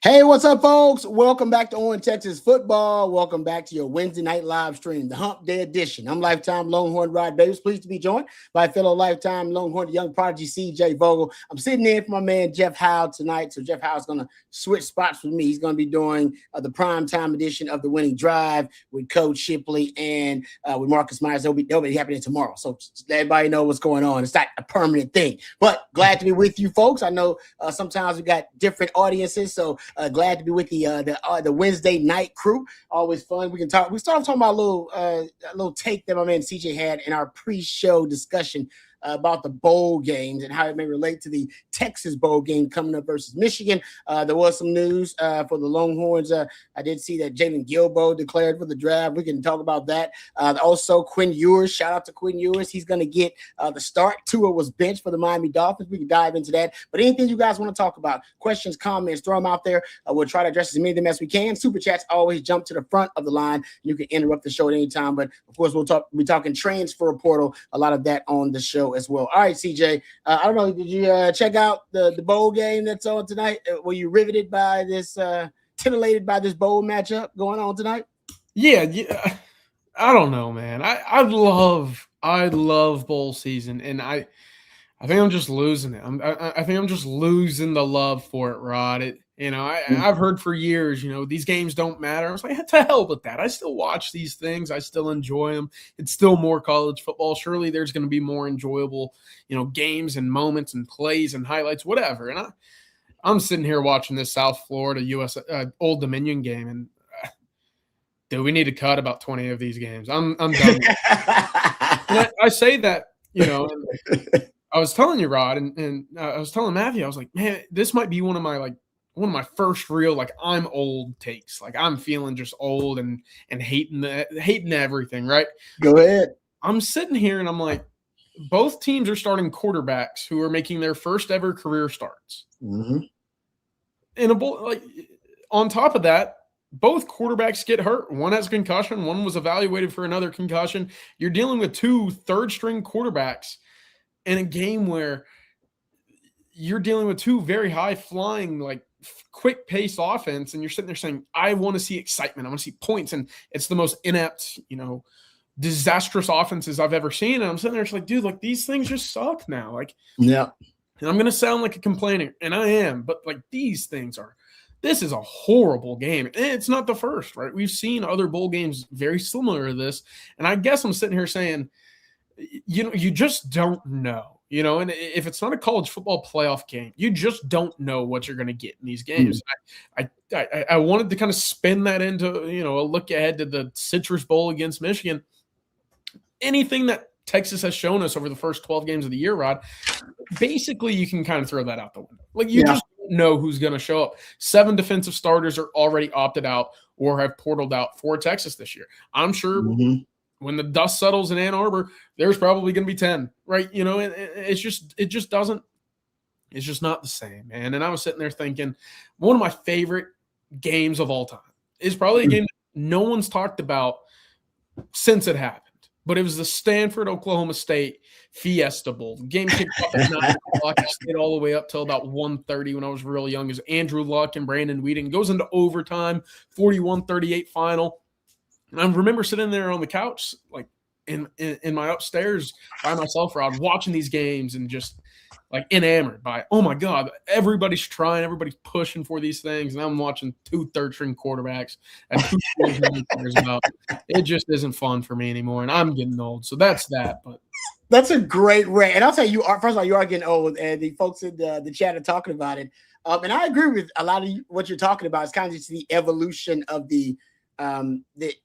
Hey, what's up, folks? Welcome back to On Texas Football. Welcome back to your Wednesday night live stream, the Hump Day edition. I'm Lifetime Longhorn Rod Davis. Pleased to be joined by fellow Lifetime Longhorn young prodigy CJ Vogel. I'm sitting in for my man Jeff Howe tonight. So Jeff Howe's going to switch spots with me. He's going to be doing the primetime edition of The Winning Drive with Coach Shipley and with Marcus Myers. They'll be happening tomorrow. So let everybody know what's going on. It's not a permanent thing, but glad to be with you folks. I know sometimes we got different audiences, so glad to be with the Wednesday night crew. Always fun. We started talking about a little take that my man CJ had in our pre-show discussion about the bowl games and how it may relate to the Texas bowl game coming up versus Michigan. There was some news for the Longhorns. I did see that Jaden Ball declared for the draft. We can talk about that. Also, Quinn Ewers. Shout out to Quinn Ewers. He's going to get the start. Tua was benched for the Miami Dolphins. We can dive into that. But anything you guys want to talk about, questions, comments, throw them out there. We'll try to address as many of them as we can. Super chats always jump to the front of the line. You can interrupt the show at any time. But, of course, we'll be talking transfer portal, a lot of that on the show as well. All right, CJ. I don't know. Did you check out the bowl game that's on tonight? Were you riveted by this, titillated by this bowl matchup going on tonight? Yeah. I don't know, man. I love bowl season, and I think I'm just losing it. I think I'm just losing the love for it, Rod. I've heard for years, these games don't matter. I was like, to hell with that. I still watch these things. I still enjoy them. It's still more college football. Surely there's going to be more enjoyable, games and moments and plays and highlights, whatever. And I'm sitting here watching this South Florida U.S. Old Dominion game, and dude, we need to cut about 20 of these games. I'm done. I say that, I was telling you, Rod, and I was telling Matthew, I was like, man, this might be one of my first real, I'm old takes. I'm feeling just old and hating everything, right? Go ahead. I'm sitting here and I'm like, both teams are starting quarterbacks who are making their first ever career starts. Mm-hmm. And on top of that, both quarterbacks get hurt. One has a concussion. One was evaluated for another concussion. You're dealing with two third-string quarterbacks in a game where you're dealing with two very high-flying, quick-paced offense, and you're sitting there saying, I want to see excitement. I want to see points, and it's the most inept, disastrous offenses I've ever seen. And I'm sitting there just like, dude, these things just suck now. Yeah. And I'm going to sound like a complainer, and I am, but these things are – this is a horrible game. And it's not the first, right? We've seen other bowl games very similar to this. And I guess I'm sitting here saying, you just don't know, and if it's not a college football playoff game, you just don't know what you're going to get in these games. Mm-hmm. I wanted to kind of spin that into, a look ahead to the Citrus Bowl against Michigan. Anything that Texas has shown us over the first 12 games of the year, Rod, basically you can kind of throw that out the window. Just don't know who's going to show up. 7 defensive starters are already opted out or have portaled out for Texas this year. I'm sure when the dust settles in Ann Arbor, there's probably going to be 10, right? It's just not the same, man. And I was sitting there thinking, one of my favorite games of all time is probably a game that no one's talked about since it happened. But it was the Stanford-Oklahoma State Fiesta Bowl. The game kicked off at 9 o'clock. It stayed all the way up till about 1:30 when I was real young. It was Andrew Luck and Brandon Whedon. Goes into overtime, 41-38 final. And I remember sitting there on the couch, in my upstairs by myself, Rod, watching these games and just enamored by, oh my God, everybody's trying, everybody's pushing for these things, and I'm watching 2 third-string quarterbacks and 2 cares about. It just isn't fun for me anymore, and I'm getting old. So that's that. But that's a great rant, and I'll tell you, first of all, you are getting old, and the folks in the chat are talking about it. And I agree with a lot of what you're talking about. It's kind of just the evolution of the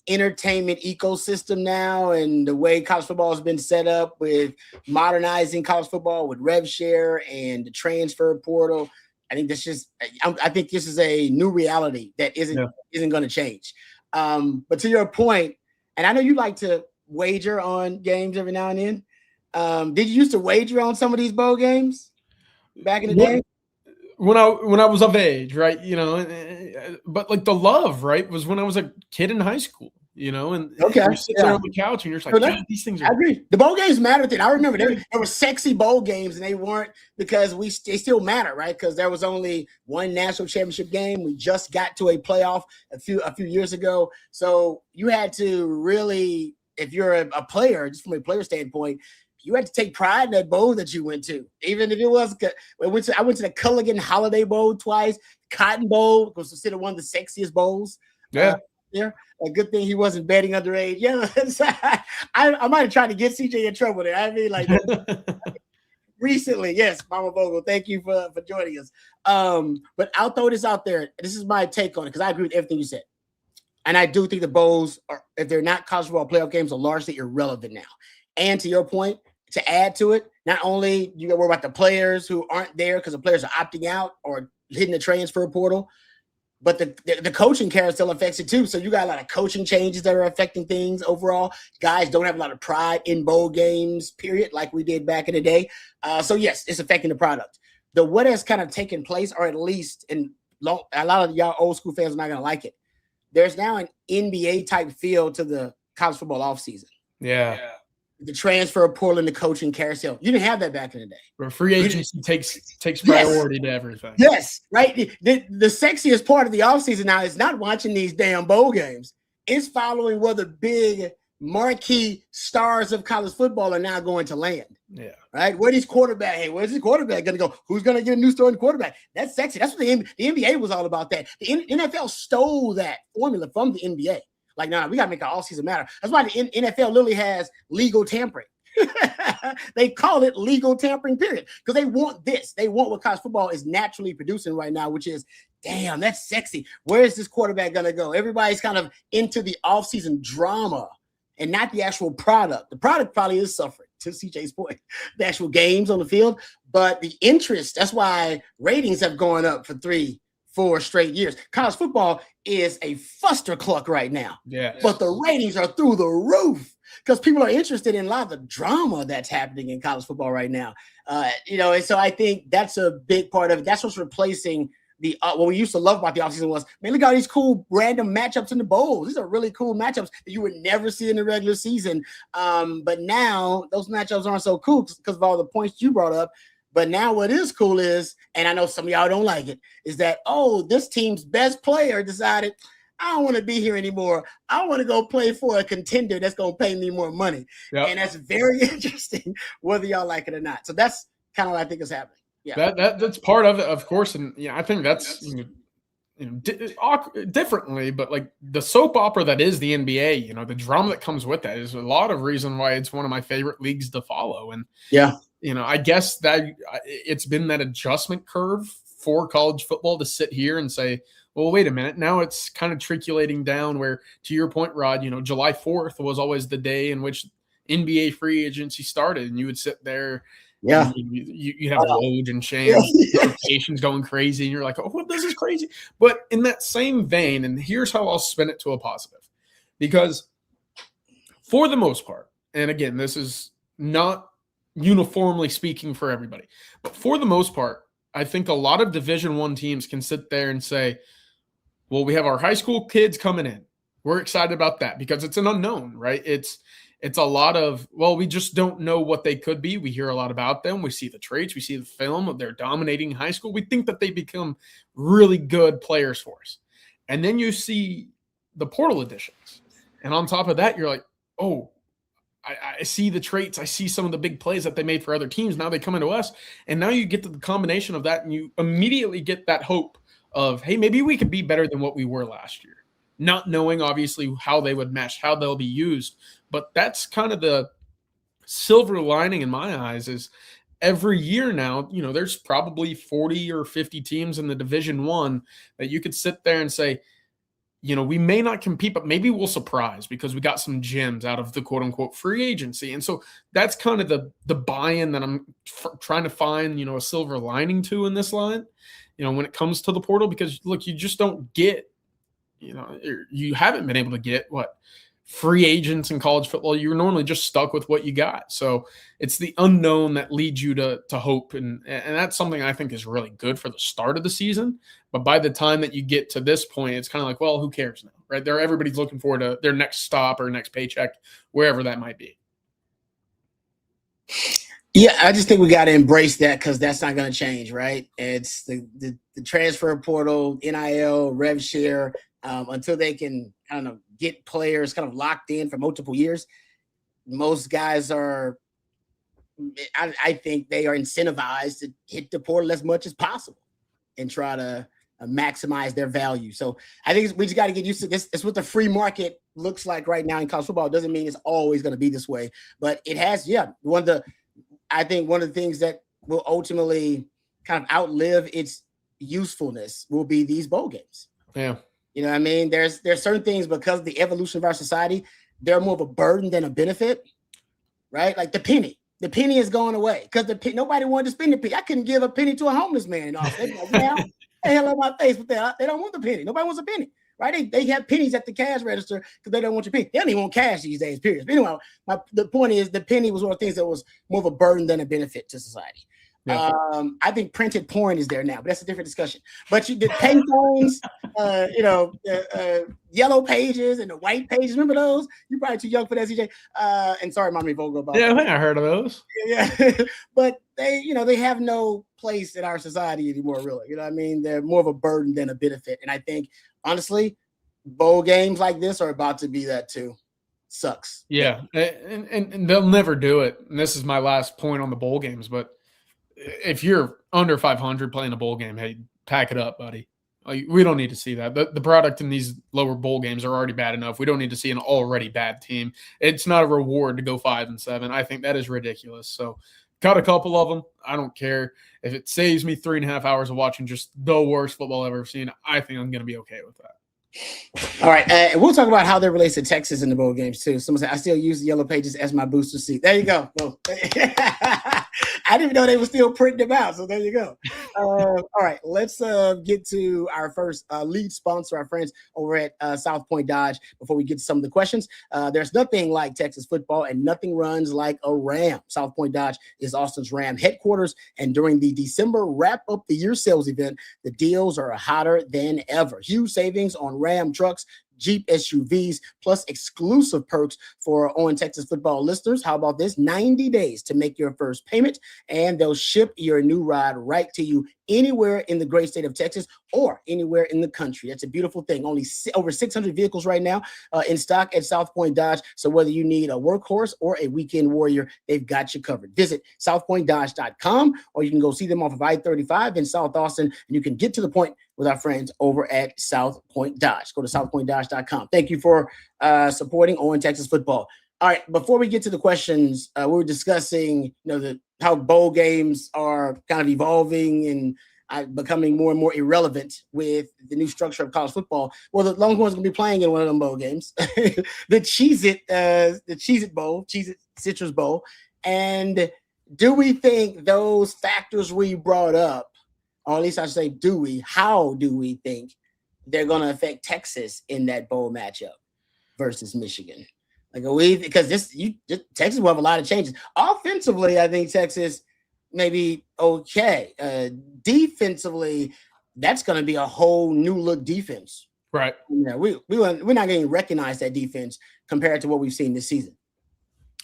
entertainment ecosystem now, and the way college football has been set up with modernizing college football with rev share and the transfer portal. I think this is a new reality that isn't going to change. But to your point, and I know you like to wager on games every now and then. Did you used to wager on some of these bowl games back in the day? When I was of age, right, but the love, right, was when I was a kid in high school. and Okay, you sit there on the couch and you're just like, God, these things I are. agree. The bowl games matter. I remember there were sexy bowl games, and they weren't because they still matter, right? Because there was only one national championship game. We just got to a playoff a few years ago, so you had to really, if you're a player, just from a player standpoint, you had to take pride in that bowl that you went to, even if it was. I went to the Culligan Holiday Bowl twice. Cotton Bowl was considered one of the sexiest bowls. Yeah. There. A good thing he wasn't betting underage. Yeah, I might have tried to get CJ in trouble there. I mean, like recently, yes, Mama Vogel. Thank you for joining us. But I'll throw this out there. This is my take on it because I agree with everything you said, and I do think the bowls, if they're not college football playoff games, are largely irrelevant now. And to your point, to add to it, not only you got to worry about the players who aren't there because the players are opting out or hitting the transfer portal, but the coaching carousel affects it too. So you got a lot of coaching changes that are affecting things overall. Guys don't have a lot of pride in bowl games, period, like we did back in the day. So yes, it's affecting the product. What has kind of taken place, or at least a lot of y'all old school fans are not going to like it. There's now an NBA type feel to the college football offseason. Yeah. The transfer portal and the coaching carousel. You didn't have that back in the day. Where free agency takes priority to everything. Yes, right. The sexiest part of the offseason now is not watching these damn bowl games. It's following where the big marquee stars of college football are now going to land. Yeah. Right? Where's this quarterback going to go? Who's going to get a new starting quarterback? That's sexy. That's what the NBA was all about that. The NFL stole that formula from the NBA. Like, we got to make our offseason matter. That's why the NFL literally has legal tampering. They call it legal tampering, period. Because they want this. They want what college football is naturally producing right now, which is, damn, that's sexy. Where is this quarterback going to go? Everybody's kind of into the offseason drama and not the actual product. The product probably is suffering, to CJ's point, the actual games on the field. But the interest, that's why ratings have gone up for 3-4 straight years. College football is a fustercluck right now. Yeah. But the ratings are through the roof because people are interested in a lot of the drama that's happening in college football right now. And so I think that's a big part of it. That's what's replacing what we used to love about the offseason was, man, look at all these cool random matchups in the bowls. These are really cool matchups that you would never see in the regular season. But now those matchups aren't so cool because of all the points you brought up. But now what is cool is, and I know some of y'all don't like it, is that, this team's best player decided, I don't want to be here anymore. I want to go play for a contender that's going to pay me more money. Yep. And that's very interesting, whether y'all like it or not. So that's kind of what I think is happening. Yeah, that's part of it, of course. And I think that's differently, but like the soap opera that is the NBA, the drama that comes with that is a lot of reason why it's one of my favorite leagues to follow. And I guess that it's been that adjustment curve for college football to sit here and say, well, wait a minute. Now it's kind of trickulating down where, to your point, Rod, July 4th was always the day in which NBA free agency started, and you would sit there. Yeah. You have Woj and Sham, notifications going crazy, and you're like, oh, this is crazy. But in that same vein, and here's how I'll spin it to a positive, because for the most part, and again, this is not uniformly speaking for everybody, but for the most part, I think a lot of Division I teams can sit there and say, well, we have our high school kids coming in. We're excited about that because it's an unknown, right? It's a lot of, well, we just don't know what they could be. We hear a lot about them. We see the traits. We see the film of their dominating high school. We think that they become really good players for us. And then you see the portal additions. And on top of that, you're like, oh, I see the traits. I see some of the big plays that they made for other teams. Now they come into us. And now you get to the combination of that, and you immediately get that hope of, hey, maybe we could be better than what we were last year. Not knowing, obviously, how they would mesh, how they'll be used. But that's kind of the silver lining in my eyes is every year now, there's probably 40 or 50 teams in the Division I that you could sit there and say, we may not compete, but maybe we'll surprise because we got some gems out of the quote unquote free agency. And so that's kind of the buy-in that I'm trying to find, a silver lining to in this line, when it comes to the portal, because look, you just don't get, you haven't been able to get free agents in college football. You're normally just stuck with what you got. So it's the unknown that leads you to hope. And that's something I think is really good for the start of the season. But by the time that you get to this point, it's kind of like, well, who cares now? right? Everybody's looking forward to their next stop or next paycheck, wherever that might be. Yeah, I just think we got to embrace that because that's not going to change, right? It's the transfer portal, NIL, rev share, until they can kind of get players kind of locked in for multiple years. Most guys are, I think they are incentivized to hit the portal as much as possible and try to maximize their value. So I think we just got to get used to this. It's what the free market looks like right now in college football. It doesn't mean it's always going to be this way, but it has, I think one of the things that will ultimately kind of outlive its usefulness will be these bowl games. Yeah. You know what I mean? There's certain things because of the evolution of our society, they're more of a burden than a benefit, right? Like the penny. The penny is going away because nobody wanted to spend the penny. I couldn't give a penny to a homeless man. They'd be like, now, the hell out of my face with that. They don't want the penny. Nobody wants a penny, right? They have pennies at the cash register because they don't want your penny. They don't even want cash these days, period. But anyway, the point is the penny was one of the things that was more of a burden than a benefit to society. Yeah. I think printed porn is there now, but that's a different discussion. But you did payphones, yellow pages and the white pages. Remember those? You're probably too young for that, CJ. And sorry, Mommy Vogel, about that. I think I heard of those. Yeah, but they have no place in our society anymore, really. You know what I mean? They're more of a burden than a benefit. And I think, honestly, bowl games like this are about to be that too. Sucks. Yeah, and they'll never do it. And this is my last point on the bowl games, but if you're under 500 playing a bowl game, hey, pack it up, buddy. Like, we don't need to see that. The product in these lower bowl games are already bad enough. We don't need to see an already bad team. It's not a reward to go 5-7. I think that is ridiculous. So cut a couple of them. I don't care. If it saves me 3.5 hours of watching just the worst football I've ever seen, I think I'm going to be okay with that. All right. We'll talk about how that relates to Texas in the bowl games, too. Someone said, I still use the yellow pages as my booster seat. There you go. I didn't even know they were still printing them out. So there you go. All right. Let's get to our first lead sponsor, our friends over at South Point Dodge, before we get to some of the questions. There's nothing like Texas football, and nothing runs like a Ram. South Point Dodge is Austin's Ram headquarters. And during the December wrap up the year sales event, the deals are hotter than ever. Huge savings on Ram trucks, Jeep SUVs, plus exclusive perks for On Texas football listeners. How about this? 90 days to make your first payment, and they'll ship your new ride right to you anywhere in the great state of Texas or anywhere in the country. That's a beautiful thing. Only over 600 vehicles right now in stock at South Point Dodge. So whether you need a workhorse or a weekend warrior, they've got you covered. Visit southpointdodge.com, or you can go see them off of I-35 in South Austin, and you can get to the point with our friends over at South Point Dodge. Go to southpointdodge.com. Thank you for supporting On Texas football. All right, before we get to the questions, we were discussing, how bowl games are kind of evolving and becoming more and more irrelevant with the new structure of college football. Well, the Longhorns going to be playing in one of them bowl games, the Cheez-It Bowl, Cheez-It Citrus Bowl. And do we think those factors we brought up, or at least I should say, how do we think they're going to affect Texas in that bowl matchup versus Michigan? Because Texas will have a lot of changes. Offensively, I think Texas may be okay. Defensively, that's going to be a whole new look defense. Right. Yeah, we're not getting recognized that defense compared to what we've seen this season.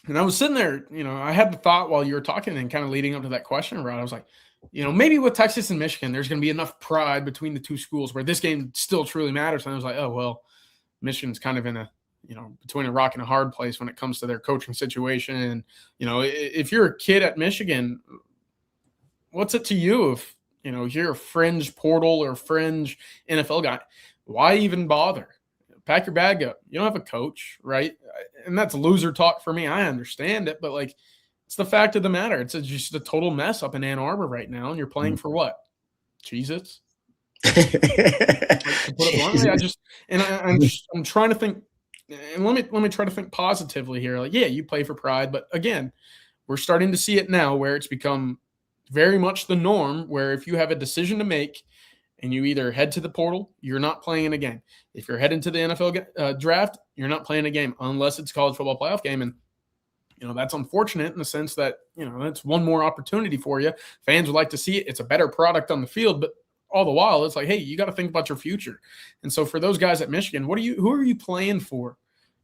And I was sitting there, I had the thought while you were talking and kind of leading up to that question, Rod. I was like, maybe with Texas and Michigan, there's going to be enough pride between the two schools where this game still truly matters. And I was like, oh, well, Michigan's kind of in a, between a rock and a hard place when it comes to their coaching situation. And, if you're a kid at Michigan, what's it to you if, you're a fringe portal or fringe NFL guy? Why even bother? Pack your bag up. You don't have a coach, right? And that's loser talk for me. I understand it, but it's the fact of the matter. It's just a total mess up in Ann Arbor right now, and you're playing for what? Cheez-Its? To put it bluntly, I'm trying to think. And let me try to think positively here. You play for pride, but again, we're starting to see it now where it's become very much the norm, where if you have a decision to make and you either head to the portal, you're not playing a game. If you're heading to the NFL draft, you're not playing a game unless it's a college football playoff game. And, that's unfortunate in the sense that, it's one more opportunity for you. Fans would like to see it. It's a better product on the field, but all the while, it's like, hey, you got to think about your future. And so for those guys at Michigan, who are you playing for,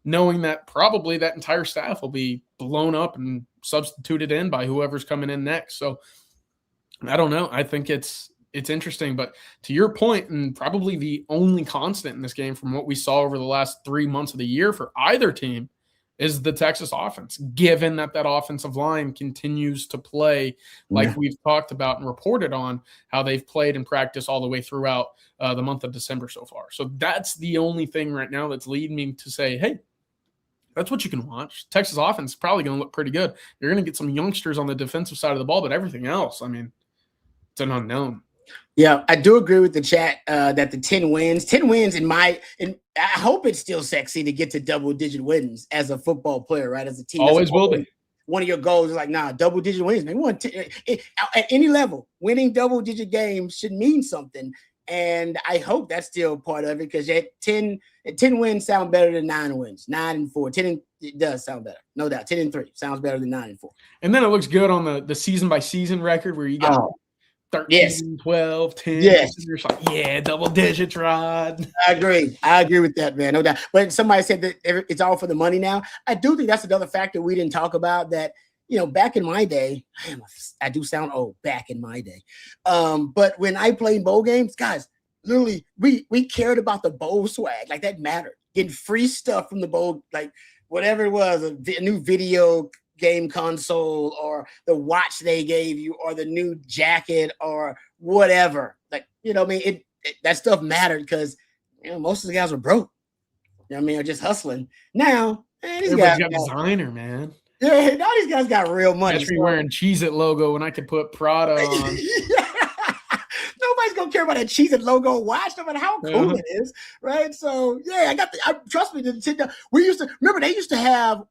knowing that probably that entire staff will be blown up and substituted in by whoever's coming in next? So I don't know. I think it's interesting, but to your point, and probably the only constant in this game from what we saw over the last 3 months of the year for either team is the Texas offense, given that offensive line continues to play like we've talked about and reported on how they've played and practiced all the way throughout the month of December so far. So that's the only thing right now that's leading me to say, hey, that's what you can watch. Texas offense is probably going to look pretty good. You're going to get some youngsters on the defensive side of the ball, but everything else, I mean, it's an unknown. Yeah, I do agree with the chat that the 10 wins, and I hope it's still sexy to get to double-digit wins as a football player, right? As a team. Always will be. One of your goals is like, double-digit wins. Man, at any level, winning double-digit games should mean something. And I hope that's still part of it, because 10 wins sound better than 9 wins. 9-4. It does sound better. No doubt. 10-3 sounds better than 9-4. And then it looks good on the season-by-season record where you got 13, 12, 10. Yes. You're like, yeah, double digits, Rod. I agree with that, man. No doubt. But somebody said that it's all for the money now. I do think that's another factor we didn't talk about, that, back in my day, I do sound old, back in my day. But when I played bowl games, guys, literally, we cared about the bowl swag. Like, that mattered. Getting free stuff from the bowl, like whatever it was, a new video game console, or the watch they gave you, or the new jacket, or whatever. Like, that stuff mattered, because most of the guys were broke. Or just hustling. Now, these guys got designer, man. Yeah, now these guys got real money. That's wearing Cheez-It logo when I could put Prada on. Nobody's gonna care about that Cheez-It logo watch, no matter how cool it is, right? So yeah, trust me. We used to remember, they used to have.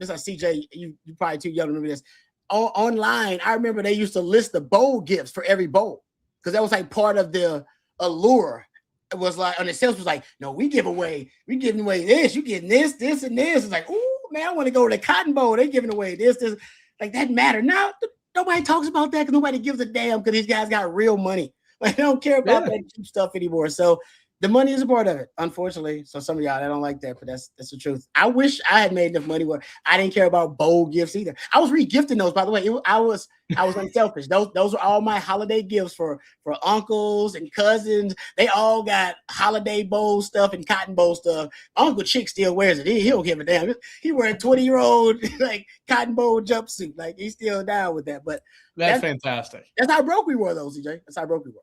This is CJ. You probably too young to remember this. Online, I remember they used to list the bowl gifts for every bowl, because that was like part of the allure. It was like, on the sales was like, no, we giving away this. You getting this, and this. It's like, ooh, man, I want to go to the Cotton Bowl. They giving away this. Like, that matter. Now nobody talks about that, because nobody gives a damn, because these guys got real money. Like, they don't care about that cheap stuff anymore. So the money is a part of it, unfortunately. So some of y'all, I don't like that, but that's the truth. I wish I had made enough money where I didn't care about bowl gifts either. I was re-gifting those, by the way. I was unselfish. Those were all my holiday gifts for uncles and cousins. They all got holiday bowl stuff and Cotton Bowl stuff. Uncle Chick still wears it. He don't give a damn. He wearing 20-year-old like Cotton Bowl jumpsuit. Like, he's still down with that. But that's fantastic. That's how broke we were, though, CJ. That's how broke we were.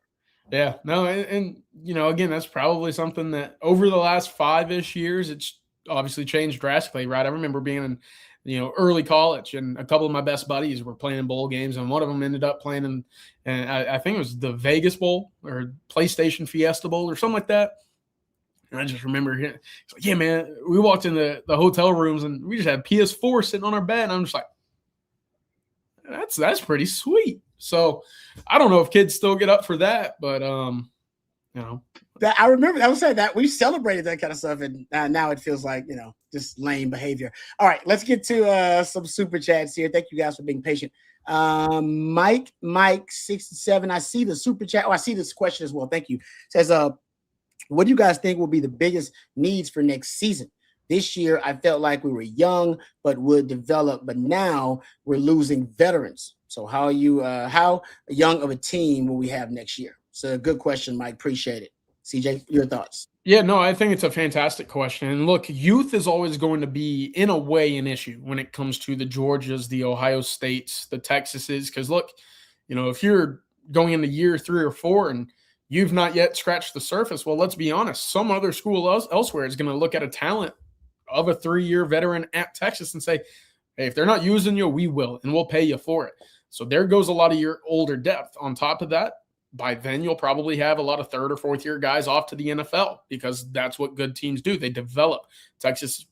Yeah, no, and again, that's probably something that over the last 5-ish years, it's obviously changed drastically, right? I remember being in, early college, and a couple of my best buddies were playing in bowl games, and one of them ended up playing in, and I think it was the Vegas Bowl or PlayStation Fiesta Bowl or something like that. And I just remember, it's like, yeah, man, we walked in the hotel rooms, and we just had PS4 sitting on our bed, and I'm just like, that's pretty sweet. So I don't know if kids still get up for that, but that I remember. I would say that we celebrated that kind of stuff, and now it feels like just lame behavior. All right, let's get to some super chats here. Thank you guys for being patient. Mike 67. I see the super chat. Oh, I see this question as well. Thank you. Says, what do you guys think will be the biggest needs for next season? This year, I felt like we were young but would develop, but now we're losing veterans. So how young of a team will we have next year? So a good question, Mike. Appreciate it. CJ, your thoughts? Yeah, no, I think it's a fantastic question. And look, youth is always going to be, in a way, an issue when it comes to the Georgias, the Ohio States, the Texases. Because look, if you're going into year 3 or 4 and you've not yet scratched the surface, well, let's be honest, some other school elsewhere is going to look at a talent of a 3-year veteran at Texas and say, hey, if they're not using you, we will, and we'll pay you for it. So there goes a lot of your older depth. On top of that, by then you'll probably have a lot of 3rd or 4th year guys off to the NFL, because that's what good teams do. They develop. Texas,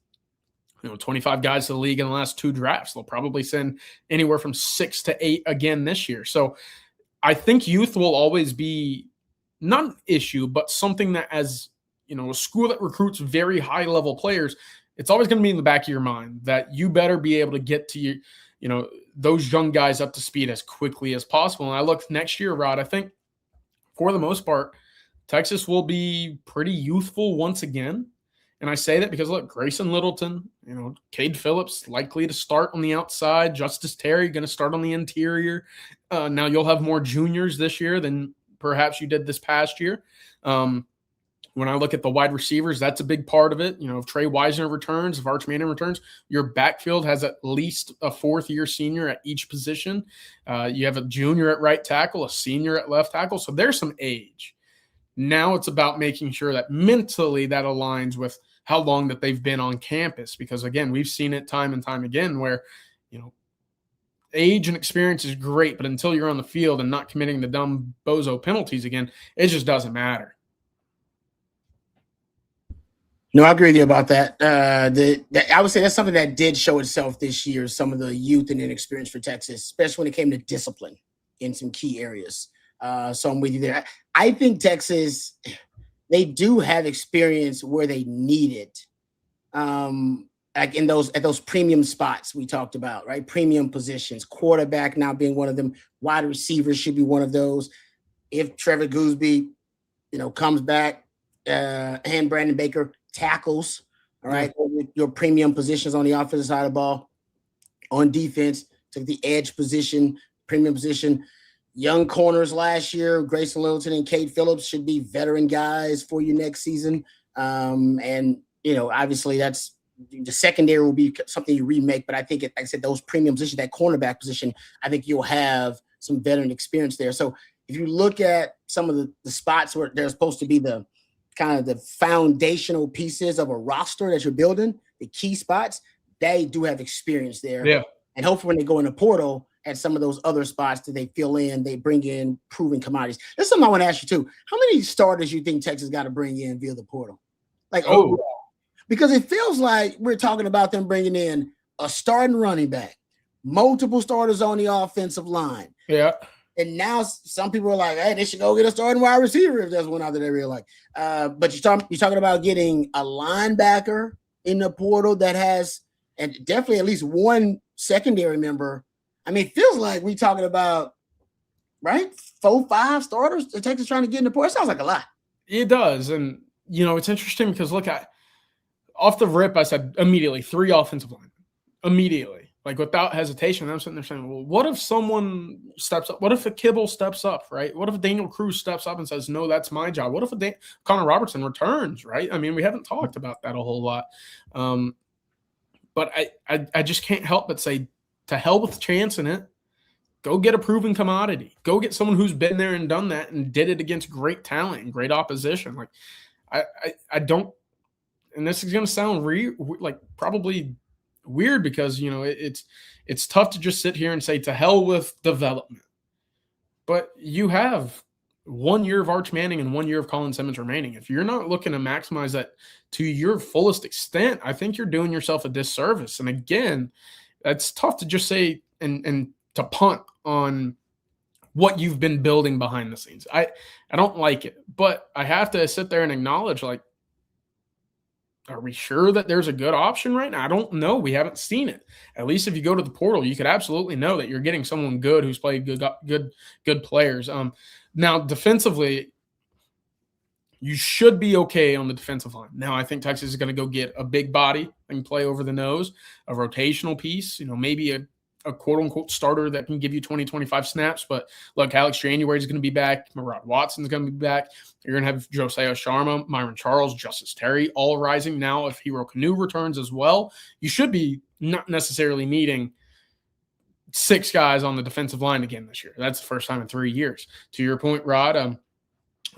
25 guys to the league in the last 2 drafts. They'll probably send anywhere from 6 to 8 again this year. So I think youth will always be not an issue, but something that, as a school that recruits very high level players, it's always going to be in the back of your mind that you better be able to get to those young guys up to speed as quickly as possible. And I look next year, Rod, I think for the most part, Texas will be pretty youthful once again. And I say that because, look, Grayson Littleton, Cade Phillips likely to start on the outside. Justice Terry going to start on the interior. Now you'll have more juniors this year than perhaps you did this past year. When I look at the wide receivers, that's a big part of it. If Trey Wisner returns, if Arch Manning returns, your backfield has at least a fourth-year senior at each position. You have a junior at right tackle, a senior at left tackle. So there's some age. Now it's about making sure that mentally that aligns with how long that they've been on campus. Because, again, we've seen it time and time again where, age and experience is great, but until you're on the field and not committing the dumb bozo penalties again, it just doesn't matter. No, I agree with you about that. I would say that's something that did show itself this year, some of the youth and inexperience for Texas, especially when it came to discipline in some key areas. So I'm with you there. I think Texas, they do have experience where they need it. Like at those premium spots we talked about, right? Premium positions, quarterback now being one of them, wide receivers should be one of those. If Trevor Gooseby, comes back, and Brandon Baker tackles, all right, your premium positions on the offensive side of the ball. On defense, took the edge position, premium position. Young corners last year, Grayson Littleton and Cade Phillips should be veteran guys for you next season. And obviously that's the secondary will be something you remake, but I think like I said, those premium positions, that cornerback position, I think you'll have some veteran experience there. So if you look at some of the spots where they're supposed to be the kind of the foundational pieces of a roster that you're building, the key spots, they do have experience there. Yeah. And hopefully when they go in the portal at some of those other spots that they fill in, they bring in proven commodities. There's something I want to ask you too. How many starters you think Texas got to bring in via the portal? Like overall? Because it feels like we're talking about them bringing in a starting running back, multiple starters on the offensive line. Yeah. And now some people are like, hey, they should go get a starting wide receiver if there's one out there they really like. But you're talking about getting a linebacker in the portal that has, and definitely at least one secondary member. I mean, it feels like we're talking about, right, 4-5 starters that Texas trying to get in the portal. It sounds like a lot. It does. And, it's interesting because, look, off the rip, I said immediately 3 offensive linemen. Immediately. Like, without hesitation, I'm sitting there saying, well, what if someone steps up? What if a Kibble steps up, right? What if Daniel Cruz steps up and says, no, that's my job? What if Connor Robertson returns, right? I mean, we haven't talked about that a whole lot. But I just can't help but say, to hell with chancing it. Go get a proven commodity. Go get someone who's been there and done that and did it against great talent and great opposition. Like, I don't – and this is going to sound like probably – weird because it's tough to just sit here and say to hell with development, but you have 1 year of Arch Manning and 1 year of Colin Simmons remaining. If you're not looking to maximize that to your fullest extent, I think you're doing yourself a disservice. And again, it's tough to just say and to punt on what you've been building behind the scenes. I don't like it, but I have to sit there and acknowledge, like, are we sure that there's a good option right now? I don't know. We haven't seen it. At least if you go to the portal, you could absolutely know that you're getting someone good who's played good players. Now, defensively, you should be okay on the defensive line. Now, I think Texas is going to go get a big body and play over the nose, a rotational piece, maybe a quote-unquote starter that can give you 20, 25 snaps. But look, Alex January is going to be back. Murad Watson's going to be back. You're going to have Josiah Sharma, Myron Charles, Justice Terry all rising. Now, if Hero Canoe returns as well, you should be not necessarily needing 6 guys on the defensive line again this year. That's the first time in 3 years. To your point, Rod,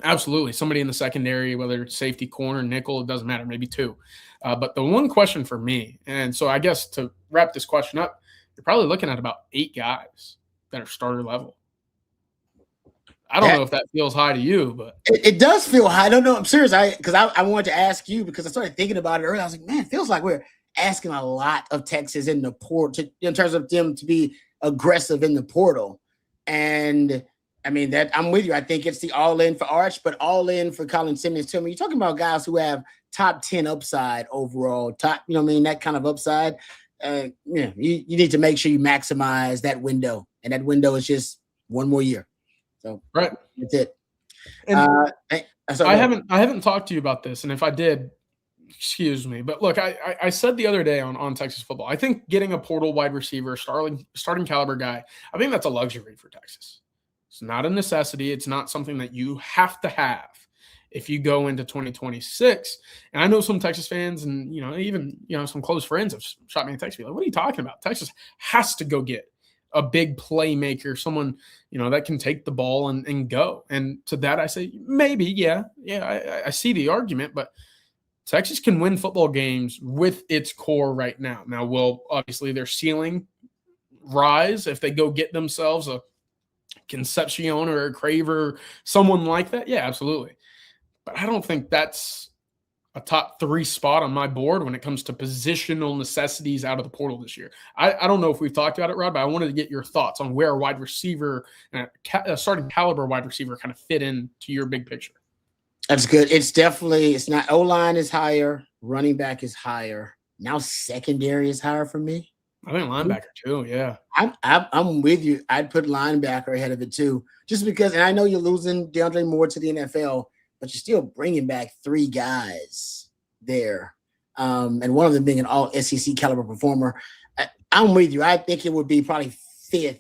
absolutely. Somebody in the secondary, whether it's safety, corner, nickel, it doesn't matter, maybe 2. But the one question for me, and so I guess to wrap this question up, you're probably looking at about 8 guys that are starter level. I don't know if that feels high to you, but it does feel high. I don't know. I'm serious. Because I wanted to ask you because I started thinking about it earlier. I was like, man, it feels like we're asking a lot of Texas in the portal in terms of them to be aggressive in the portal. And I mean, that I'm with you. I think it's the all in for Arch, but all in for Colin Simmons too. I mean, you're talking about guys who have top 10 upside overall, that kind of upside. You need to make sure you maximize that window, and that window is just 1 more year. So right, that's it. And Sorry, I haven't talked to you about this, and if I did, excuse me. But look, I said the other day on Texas football, I think getting a portal wide receiver, starting caliber guy, I think that's a luxury for Texas. It's not a necessity. It's not something that you have to have if you go into 2026. And I know some Texas fans and, even, some close friends have shot me a text, like, what are you talking about? Texas has to go get a big playmaker, someone, that can take the ball and go. And to that, I say, maybe, yeah, I see the argument, but Texas can win football games with its core right now. Now, will obviously their ceiling rise if they go get themselves a Concepcion or a Craver, someone like that? Yeah, absolutely. But I don't think that's a top 3 spot on my board when it comes to positional necessities out of the portal this year. I don't know if we've talked about it, Rod, but I wanted to get your thoughts on where a wide receiver and a starting caliber wide receiver kind of fit into your big picture. That's good. It's not, O-line is higher, running back is higher. Now secondary is higher for me. I think linebacker too, yeah. I'm with you. I'd put linebacker ahead of it too, just because, and I know you're losing DeAndre Moore to the NFL, but you're still bringing back 3 guys there, and one of them being an all SEC caliber performer. I'm with you. I think it would be probably 5th,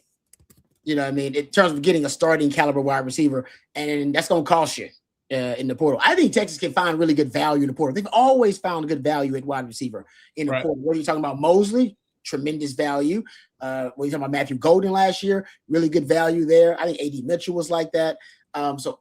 in terms of getting a starting caliber wide receiver, and that's going to cost you in the portal. I think Texas can find really good value in the portal. They've always found good value at wide receiver in the portal. What are you talking about? Mosley, tremendous value. What are you talking about? Matthew Golden last year, really good value there. I think A.D. Mitchell was like that. So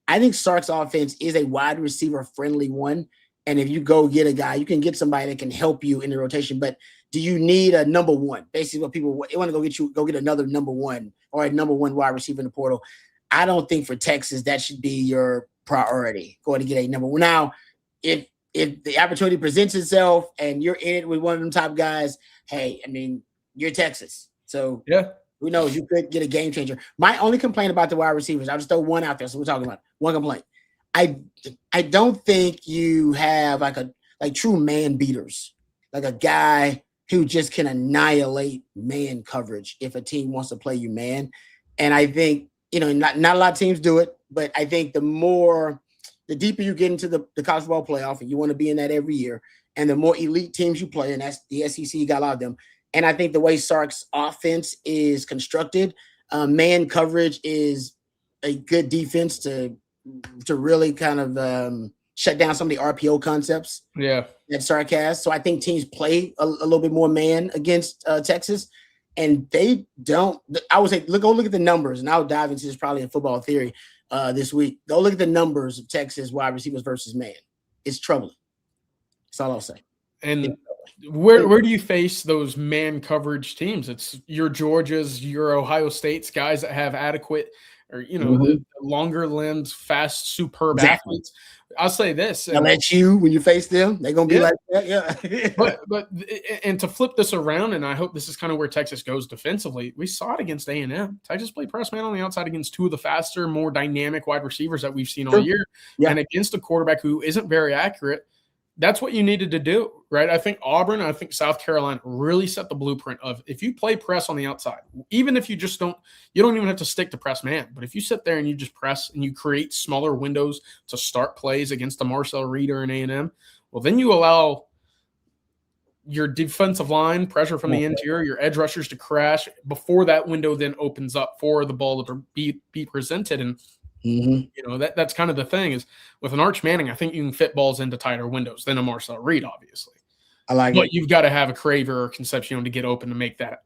I think Sark's offense is a wide receiver friendly one. And if you go get a guy, you can get somebody that can help you in the rotation. But do you need a number one? Basically, what people want to go get another number one or a number one wide receiver in the portal. I don't think for Texas that should be your priority. Going to get a number one. Now, if the opportunity presents itself and you're in it with one of them top guys, hey, you're Texas. So yeah, who knows? You could get a game changer. My only complaint about the wide receivers, I'll just throw one out there. So we're talking about one complaint. I don't think you have like true man beaters, like a guy who just can annihilate man coverage if a team wants to play you man. And I think, not a lot of teams do it, but I think the deeper you get into the college football playoff, and you want to be in that every year, and the more elite teams you play, and that's the SEC, you got a lot of them. And I think the way Sark's offense is constructed, man coverage is a good defense to really kind of shut down some of the RPO concepts that Sark has. So I think teams play a little bit more man against Texas, and they don't. I would say, go look at the numbers, and I'll dive into this probably in football theory this week. Go look at the numbers of Texas wide receivers versus man. It's troubling. That's all I'll say. And where do you face those man coverage teams? It's your Georgias, your Ohio States, guys that have adequate or the longer limbs, fast, superb athletes. I'll say this. LSU, when you face them, they're gonna be like that. Yeah. but to flip this around, and I hope this is kind of where Texas goes defensively. We saw it against A&M. Texas played press man on the outside against 2 of the faster, more dynamic wide receivers that we've seen all year, and against a quarterback who isn't very accurate. That's what you needed to do, right? I think Auburn, I think South Carolina really set the blueprint of if you play press on the outside, even if you don't even have to stick to press man, but if you sit there and you just press and you create smaller windows to start plays against a Marcel Reed or an A&M, well, then you allow your defensive line pressure from the interior, your edge rushers to crash before that window then opens up for the ball to be presented. And that's kind of the thing is with an Arch Manning, I think you can fit balls into tighter windows than a Marcel Reed, obviously. But you've got to have a Craver or Concepcion to get open to make that,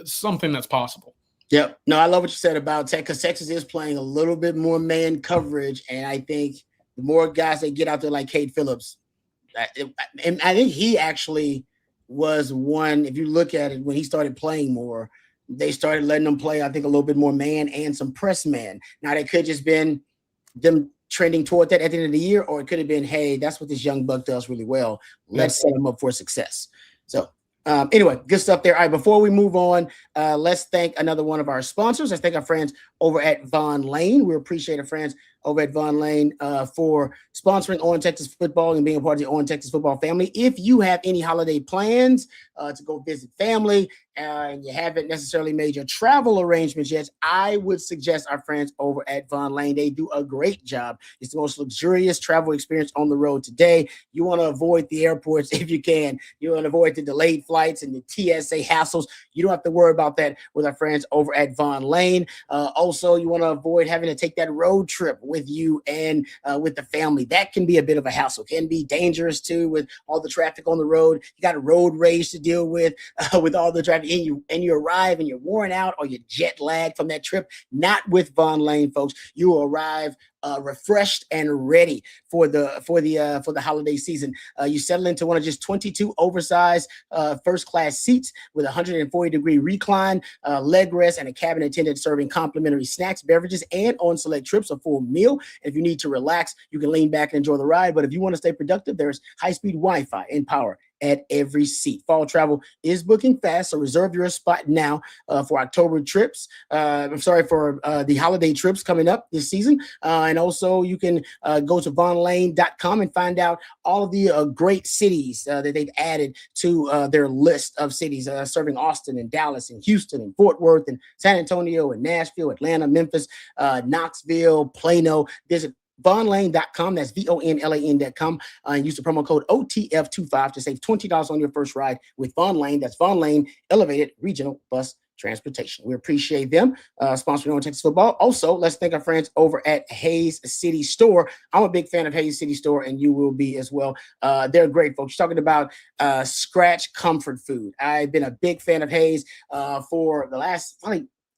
something that's possible. Yep. No, I love what you said about Texas, because Texas is playing a little bit more man coverage. And I think the more guys that get out there like Cade Phillips, and I think he actually was one, if you look at it, when he started playing more, they started letting them play, I think, a little bit more man and some press man. Now, that could just been them trending toward that at the end of the year, or it could have been, hey, that's what this young buck does really well. Let's set him up for success. So anyway, good stuff there. All right, before we move on, let's thank another one of our sponsors. Let's thank our friends over at Von Lane. We appreciate our friends over at Von Lane for sponsoring On Texas Football and being a part of the On Texas Football family. If you have any holiday plans to go visit family and you haven't necessarily made your travel arrangements yet, I would suggest our friends over at Von Lane. They do a great job. It's the most luxurious travel experience on the road today. You want to avoid the airports if you can. You want to avoid the delayed flights and the TSA hassles. You don't have to worry about that with our friends over at Von Lane. Also, you want to avoid having to take that road trip with you and with the family. That can be a bit of a hassle. Can be dangerous too with all the traffic on the road. You got a road rage to deal with all the traffic, and you arrive and you're worn out or you're jet lagged from that trip. Not with Von Lane, folks. You will arrive refreshed and ready for the holiday season. You settle into one of just 22 oversized first class seats with a 140-degree recline, leg rest, and a cabin attendant serving complimentary snacks, beverages, and on select trips a full meal. And if you need to relax, you can lean back and enjoy the ride. But if you want to stay productive, there's high-speed Wi-Fi and power at every seat. Fall travel is booking fast, so reserve your spot now for October trips. For the holiday trips coming up this season. And also you can go to vonlane.com and find out all of the great cities that they've added to their list of cities serving Austin and Dallas and Houston and Fort Worth and San Antonio and Nashville, Atlanta, Memphis, Knoxville, Plano. Visit vonlane.com. That's vonlan.com. And use the promo code OTF25 to save $20 on your first ride with Von Lane. That's Von Lane Elevated Regional Bus Transportation. We appreciate them sponsoring On Texas Football. Also, let's thank our friends over at Hayes City Store. I'm a big fan of Hayes City Store, and you will be as well. They're great folks. Talking about scratch comfort food. I've been a big fan of Hayes for the last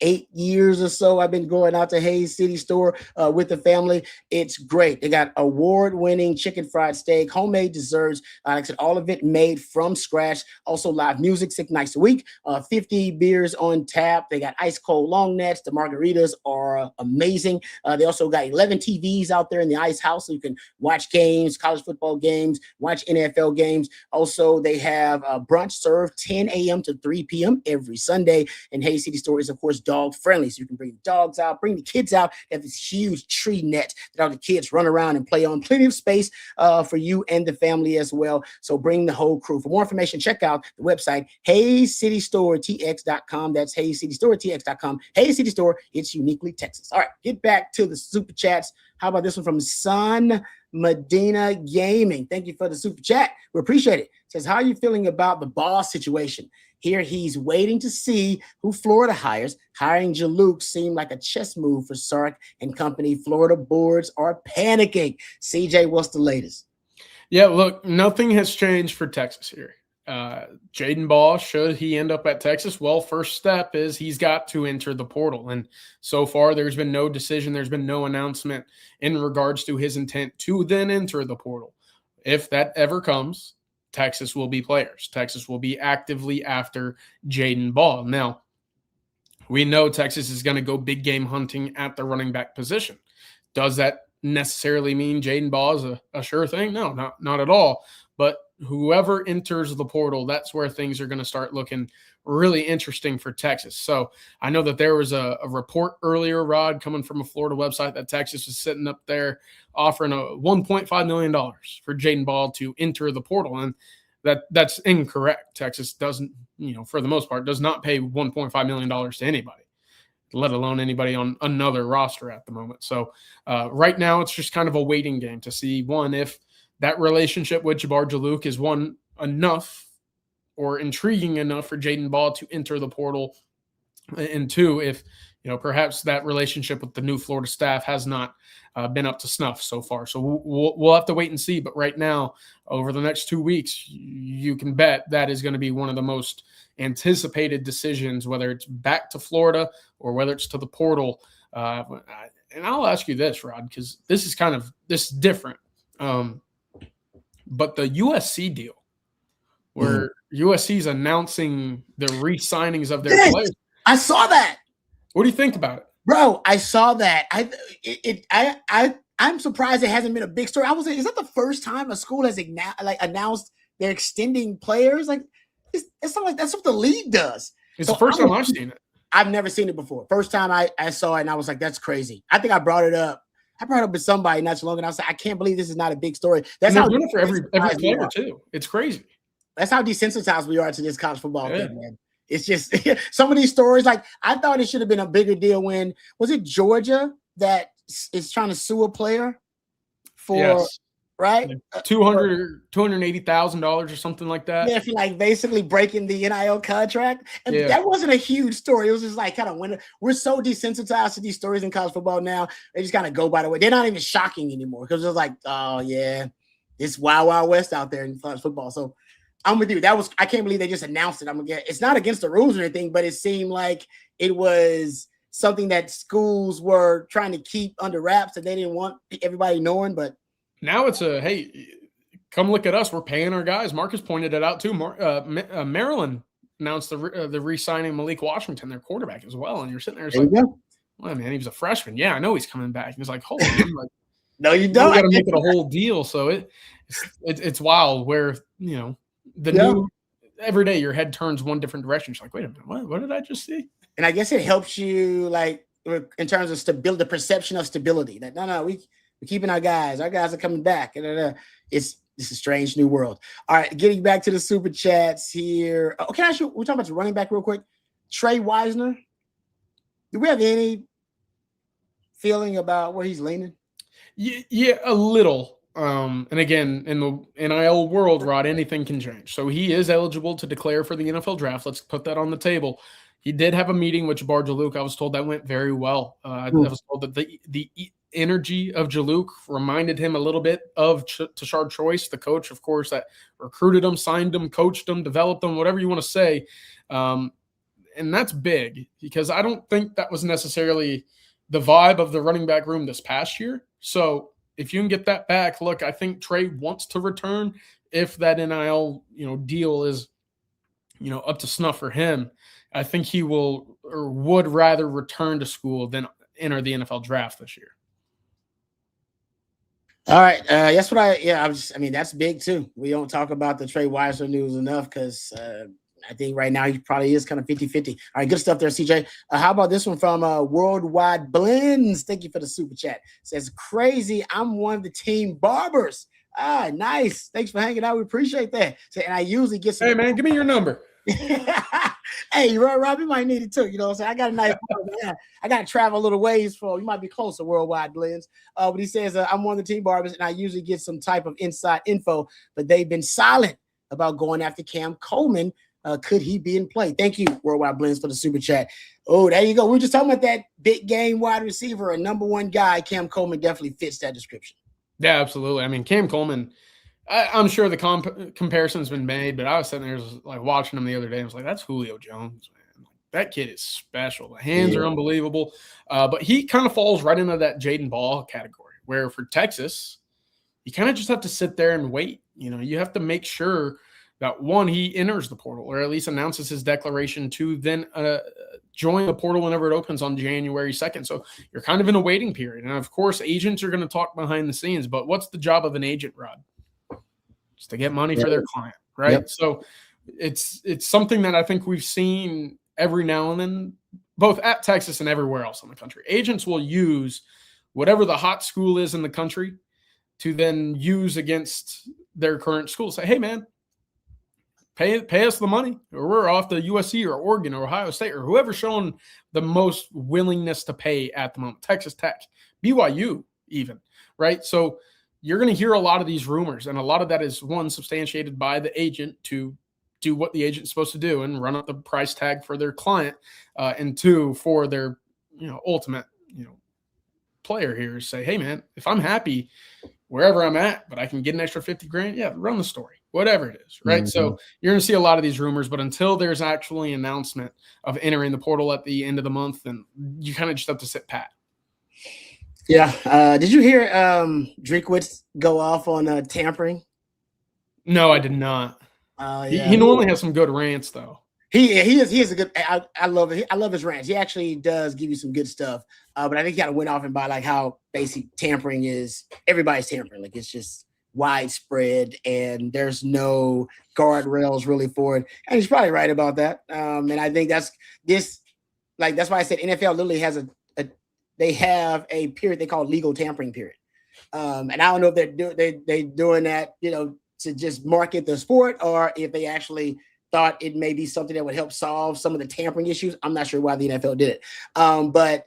8 years or so. I've been going out to Hayes City Store with the family. It's great. They got award-winning chicken fried steak, homemade desserts. Like I said, all of it made from scratch. Also live music 6 nights a week. 50 beers on tap. They got ice cold long necks. The margaritas are amazing. They also got 11 TVs out there in the ice house, so you can watch games, college football games, watch NFL games. Also, they have brunch served 10 a.m. to 3 p.m. every Sunday. And Hayes City Store is, of course, dog friendly, so you can bring the dogs out, bring the kids out. They have this huge tree net that all the kids run around and play on. Plenty of space for you and the family as well. So bring the whole crew. For more information, check out the website HayesCityStoreTX.com. That's HayesCityStoreTX.com. Hayes City Store, it's uniquely Texas. All right, get back to the super chats. How about this one from Son Medina Gaming? Thank you for the super chat. We appreciate it. Says, how are you feeling about the Ball situation? Here he's waiting to see who Florida hires. Hiring Jaluk seemed like a chess move for Sark and company. Florida boards are panicking. CJ, what's the latest? Yeah, look, nothing has changed for Texas here. Jaden Ball, should he end up at Texas? Well, first step is he's got to enter the portal. And so far, there's been no decision. There's been no announcement in regards to his intent to then enter the portal. If that ever comes, Texas will be players. Texas will be actively after Jaden Ball. Now, we know Texas is going to go big game hunting at the running back position. Does that necessarily mean Jaden Ball is a sure thing? No, not at all. But whoever enters the portal, that's where things are going to start looking really interesting for Texas. So I know that there was a report earlier, Rod, coming from a Florida website that Texas was sitting up there offering a $1.5 million for Jaden Ball to enter the portal. And that's incorrect. Texas doesn't, for the most part, does not pay $1.5 million to anybody, let alone anybody on another roster at the moment. So right now it's just kind of a waiting game to see, one, if that relationship with Jabbar Jaluk is one enough or intriguing enough for Jaden Ball to enter the portal, and two, if perhaps that relationship with the new Florida staff has not been up to snuff so far. So we'll have to wait and see. But right now, over the next 2 weeks, you can bet that is going to be one of the most anticipated decisions, whether it's back to Florida or whether it's to the portal. And I'll ask you this, Rod, because this is different. But the USC deal, where USC is announcing the re-signings of their players. I saw that. What do you think about it? Bro, I saw that. I'm surprised it hasn't been a big story. I was like, is that the first time a school has announced they're extending players? Like, it's not like that's what the league does. It's the first time I've seen it. I've never seen it before. First time I saw it, and I was like, that's crazy. I think I brought it up I brought it up with somebody not too long ago. I was like, I can't believe this is not a big story. That's how doing it for every player too. It's crazy. That's how desensitized we are to this college football thing, man. It's just some of these stories. Like, I thought it should have been a bigger deal when, was it Georgia that is trying to sue a player for, right? $280,000 or something like that. Yeah, for like basically breaking the NIL contract. And that wasn't a huge story. It was just like kind of when we're so desensitized to these stories in college football now, they just kind of go by the way. They're not even shocking anymore because it's like, oh yeah, it's wild, wild west out there in college football. So I'm with you. I can't believe they just announced it. It's not against the rules or anything, but it seemed like it was something that schools were trying to keep under wraps that they didn't want everybody knowing. But now it's hey, come look at us. We're paying our guys. Marcus pointed it out too. Maryland announced the re-signing Malik Washington, their quarterback, as well. And you're sitting there, like, well, man, he was a freshman. Yeah, I know he's coming back. He was like, hold on, like, no, you don't. You got to make it a whole deal. So it's wild where new every day your head turns one different direction. You're like, wait a minute, what did I just see? And I guess it helps you like in terms of stability, the perception of stability. That we're keeping our guys. Our guys are coming back. It's a strange new world. All right, getting back to the super chats here. Oh, can I ask you? We're talking about the running back real quick. Trey Wisner. Do we have any feeling about where he's leaning? Yeah, a little. And again, in the NIL world, Rod, anything can change. So he is eligible to declare for the NFL draft. Let's put that on the table. He did have a meeting with Jabbar Jalouk. I was told that went very well. I was told that the energy of Jalouk reminded him a little bit of Tashard Choice, the coach, of course, that recruited him, signed him, coached him, developed him, whatever you want to say. And that's big because I don't think that was necessarily the vibe of the running back room this past year. So if you can get that back, look, I think Trey wants to return if that NIL, deal is, up to snuff for him. I think he will or would rather return to school than enter the NFL draft this year. All right. That's what that's big too. We don't talk about the Trey Wisner news enough because I think right now he probably is kind of 50-50. All right, good stuff there, CJ. How about this one from Worldwide Blends? Thank you for the super chat. It says, crazy, I'm one of the team barbers. Ah, nice. Thanks for hanging out. We appreciate that. So, and I usually get some. Hey, man, give me your number. Hey, Rob, you might need it too. You know what I'm saying? I got a nice I got to travel a little ways for, you might be closer, Worldwide Blends. But he says, I'm one of the team barbers, and I usually get some type of inside info, but they've been silent about going after Cam Coleman. Could he be in play? Thank you, Worldwide Blends, for the super chat. Oh, there you go. We were just talking about that big game wide receiver, a number one guy. Cam Coleman definitely fits that description. Yeah, absolutely. I mean, Cam Coleman, I'm sure the comparison's been made, but I was sitting there like watching him the other day. I was like, that's Julio Jones, man. That kid is special. The hands are unbelievable. But he kind of falls right into that Jaden Ball category, where for Texas, you kind of just have to sit there and wait. You have to make sure that one, he enters the portal or at least announces his declaration to then join the portal whenever it opens on January 2nd. So you're kind of in a waiting period. And of course, agents are going to talk behind the scenes, but what's the job of an agent, Rod? It's to get money for their client, right? Yep. So it's something that I think we've seen every now and then, both at Texas and everywhere else in the country. Agents will use whatever the hot school is in the country to then use against their current school. Say, hey, man, Pay us the money, or we're off to USC or Oregon or Ohio State or whoever's showing the most willingness to pay at the moment. Texas Tech, BYU even, right? So you're going to hear a lot of these rumors, and a lot of that is, one, substantiated by the agent to do what the agent's supposed to do and run up the price tag for their client, and two, for their ultimate player here is say, hey, man, if I'm happy wherever I'm at, but I can get an extra $50,000, yeah, run the story. Whatever it is, right? Mm-hmm. So you're going to see a lot of these rumors, but until there's actually an announcement of entering the portal at the end of the month, then you kind of just have to sit pat. Yeah. Did you hear Drinkwitz go off on tampering? No, I did not. He normally has some good rants, though. He is a good. I love it. I love his rants. He actually does give you some good stuff. But I think he kind of went off and by like how basic tampering is. Everybody's tampering. Like it's just widespread and there's no guardrails really for it. And he's probably right about that. And I think that's why I said NFL literally has they have a period they call legal tampering period. And I don't know if they're doing that, to just market the sport, or if they actually thought it may be something that would help solve some of the tampering issues. I'm not sure why the NFL did it. But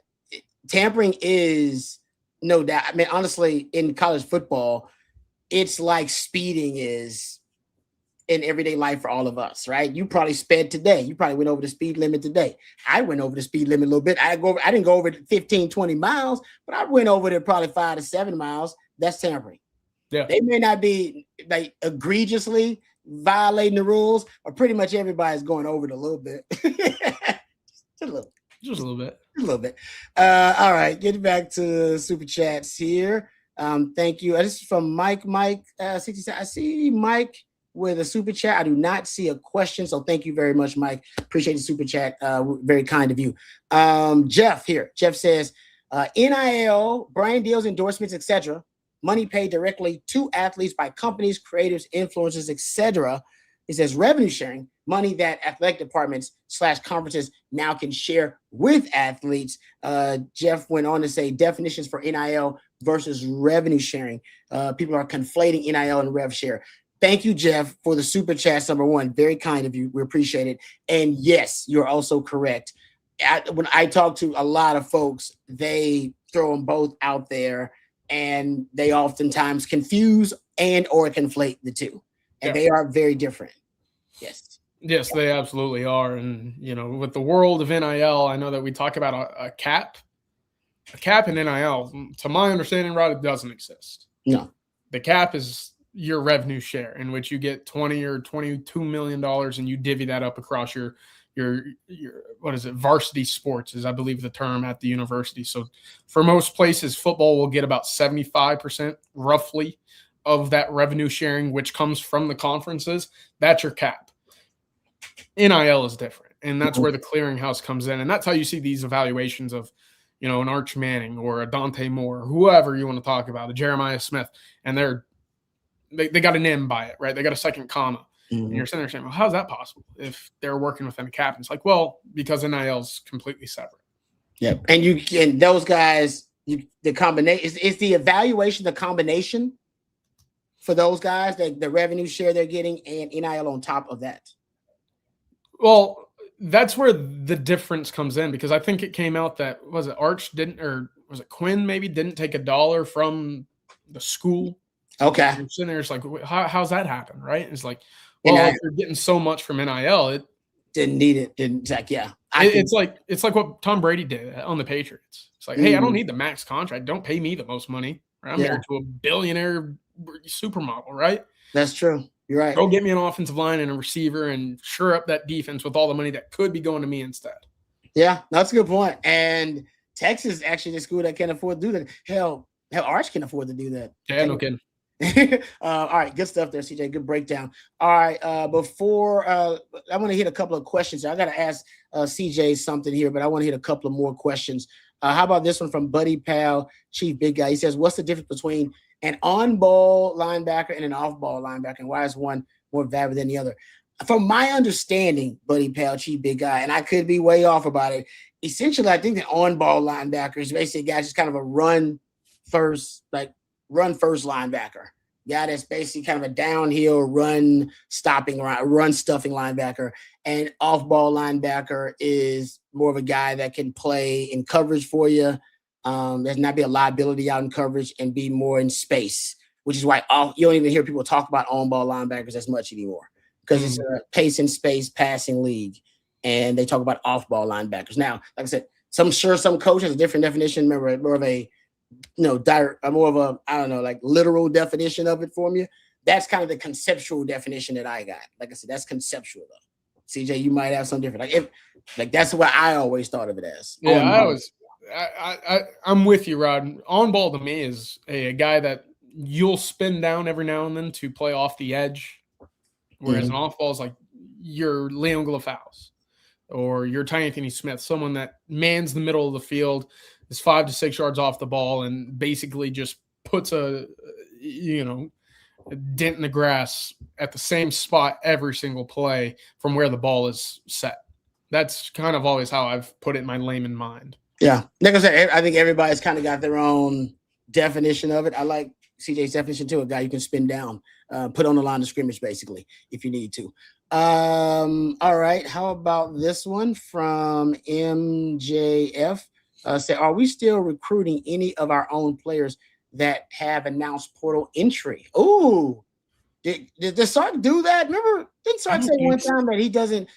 tampering is no doubt. I mean, honestly, in college football, it's like speeding is in everyday life for all of us, right? You probably sped today. You probably went over the speed limit today. I went over the speed limit a little bit. I didn't go over 15, 20 miles, but I went over there probably 5 to 7 miles. That's tampering. Yeah. They may not be like egregiously violating the rules, but pretty much everybody's going over it a little bit. Just a little bit. All right, getting back to super chats here. Thank you. This is from Mike 67. I see Mike with a super chat. I do not see a question, so thank you very much, Mike. Appreciate the super chat. Very kind of you. Jeff here. Jeff says, NIL, brand deals, endorsements, etc. Money paid directly to athletes by companies, creators, influencers, etc. It says revenue sharing, money that athletic departments / conferences now can share with athletes. Jeff went on to say definitions for NIL versus revenue sharing. People are conflating NIL and rev share. Thank you, Jeff, for the super chat. Number one, very kind of you. We appreciate it. And yes, you're also correct. When I talk to a lot of folks, they throw them both out there, and they oftentimes confuse and or conflate the two. And they are very different. Yes. Yes, they absolutely are. And, with the world of NIL, I know that we talk about a cap. A cap in NIL, to my understanding, Rod, it doesn't exist. No. The cap is your revenue share, in which you get $20 or $22 million, and you divvy that up across your what is it? Varsity sports is, I believe, the term at the university. So for most places, football will get about 75% roughly of that revenue sharing, which comes from the conferences. That's your cap. NIL is different, and that's where the clearinghouse comes in. And that's how you see these evaluations of, an Arch Manning or a Dante Moore, whoever you want to talk about, a Jeremiah Smith, and they got an M by it, right? They got a second comma. Mm-hmm. And you're sitting there saying, well, how's that possible if they're working within a cap? And it's like, well, because NIL is completely separate. Yeah. And those guys, the combination is the evaluation, the combination for those guys, the revenue share they're getting and NIL on top of that. Well, that's where the difference comes in, because I think it came out that, was it Arch didn't, or was it Quinn maybe didn't take $1 from the school? Okay. You're sitting there, it's like, how's that happen, right? It's like, well, if you're getting so much from NIL, it didn't need it. Didn't like, yeah. It's like what Tom Brady did on the Patriots. It's like, hey, I don't need the max contract. Don't pay me the most money. Right? I'm married to a billionaire supermodel, right? That's true. You're right. Go get me an offensive line and a receiver and shore up that defense with all the money that could be going to me instead. Yeah, that's a good point. And Texas is actually the school that can afford to do that. Hell, Arch can afford to do that. Yeah, no kidding. All right, good stuff there, CJ. Good breakdown. All right, before I want to hit a couple of questions. I got to ask CJ something here, but I want to hit a couple of more questions. How about this one from Buddy Pal, Chief Big Guy? He says, what's the difference between an on-ball linebacker and an off-ball linebacker, and why is one more valuable than the other? From my understanding, Buddy Pal, Chief Big Guy, and I could be way off about it, essentially, I think the on-ball linebacker is basically a guy just kind of a run-first linebacker. Guy that's basically kind of a downhill run-stuffing linebacker. And off-ball linebacker is more of a guy that can play in coverage for you. There's not be a liability out in coverage and be more in space, which is why you don't even hear people talk about on-ball linebackers as much anymore, because it's a pace and space passing league, and they talk about off-ball linebackers. Now, like I said, some coach has a different definition. Remember, more of a like literal definition of it for you. That's kind of the conceptual definition that I got. Like I said, that's conceptual though. CJ, you might have something different. That's what I always thought of it as. Yeah, I'm with you, Rod. On ball to me is a guy that you'll spin down every now and then to play off the edge, whereas an off ball is like your Leon Glafaus or your Ty Anthony Smith, someone that mans the middle of the field, is 5 to 6 yards off the ball, and basically just puts a dent in the grass at the same spot every single play from where the ball is set. That's kind of always how I've put it in my layman mind. Yeah. Like I said, I think everybody's kind of got their own definition of it. I like CJ's definition too, a guy you can spin down, put on the line of scrimmage, basically, if you need to. All right. How about this one from MJF? Say, are we still recruiting any of our own players that have announced portal entry? Ooh, did Sark do that? Remember, didn't Sark say one time that he doesn't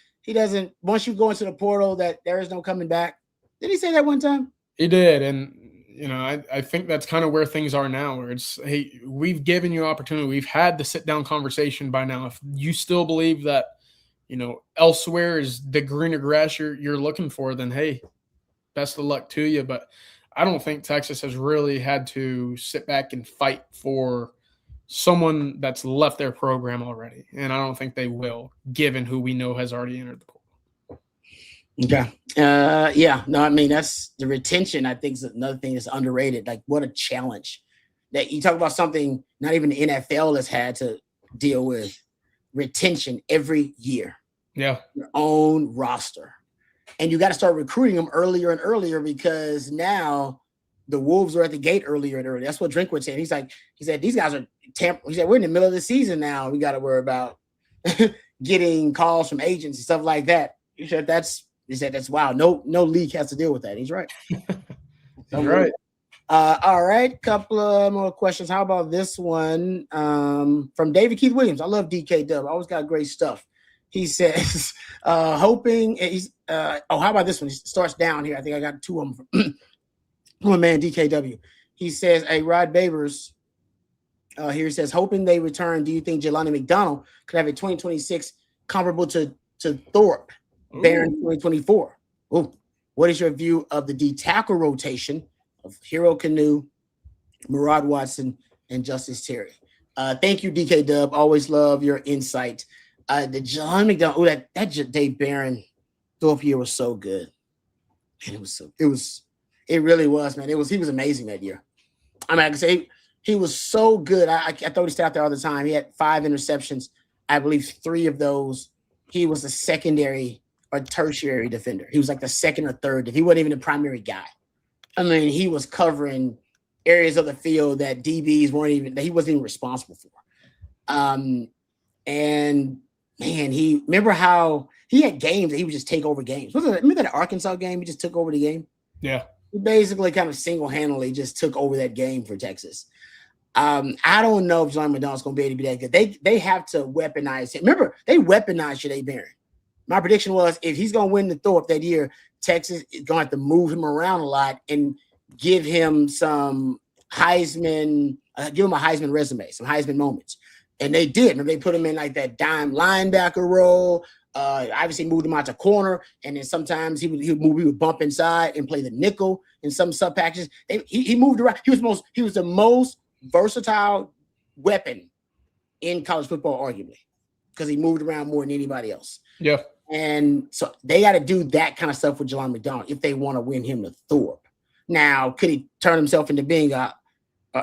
once you go into the portal that there is no coming back? Did he say that one time? He did, and I think that's kind of where things are now, where it's, hey, we've given you opportunity. We've had the sit-down conversation by now. If you still believe that, elsewhere is the greener grass you're looking for, then, hey, best of luck to you. But I don't think Texas has really had to sit back and fight for someone that's left their program already. And I don't think they will, given who we know has already entered the portal. Okay. Yeah. No, I mean, that's the retention, I think, is another thing that's underrated. Like, what a challenge that you talk about something not even the NFL has had to deal with retention every year. Yeah. Your own roster. And you got to start recruiting them earlier and earlier because now the Wolves are at the gate earlier and earlier. That's what Drinkwood said. He said, these guys are he said, we're in the middle of the season now. We got to worry about getting calls from agents and stuff like that. He said, that's wow. No league has to deal with that. He's right. He's right. All right. Couple of more questions. How about this one from David Keith Williams? I love DK Dub. Always got great stuff. He says, hoping he's how about this one? He starts down here. I think I got two of them from my man DKW. He says, hey, Rod Babers, here he says, hoping they return. Do you think Jelani McDonald could have a 2026 comparable to Thorpe Barron 2024? Ooh. What is your view of the D tackle rotation of Hero Canoe, Murad Watson, and Justice Terry? Thank you, DK Dub. Always love your insight. The John McDonald, that Dave Barron Thorpe year was so good. And it really was, man. He was amazing that year. I mean, I can say he was so good. I throw this out there all the time. He had 5 interceptions. I believe 3 of those, he was a secondary or tertiary defender. He was like the second or third. He wasn't even the primary guy. I mean, he was covering areas of the field that DBs that he wasn't even responsible for. And man, remember how he had games that he would just take over games. Remember that Arkansas game? He just took over the game. Yeah. He basically kind of single-handedly just took over that game for Texas. I don't know if John McDonald's going to be able to be that good. They have to weaponize him. Remember, they weaponized Jaden Barron. My prediction was if he's going to win the Thorpe that year, Texas is going to have to move him around a lot and give him some Heisman, give him a Heisman resume, some Heisman moments. And they did. Remember, they put him in like that dime linebacker role. Obviously moved him out to corner, and then sometimes he would bump inside and play the nickel in some sub packages. He moved around. He was the most versatile weapon in college football, arguably, because he moved around more than anybody else. Yeah. And so they got to do that kind of stuff with Jelani McDonald if they want to win him to Thorpe. Now, could he turn himself into being a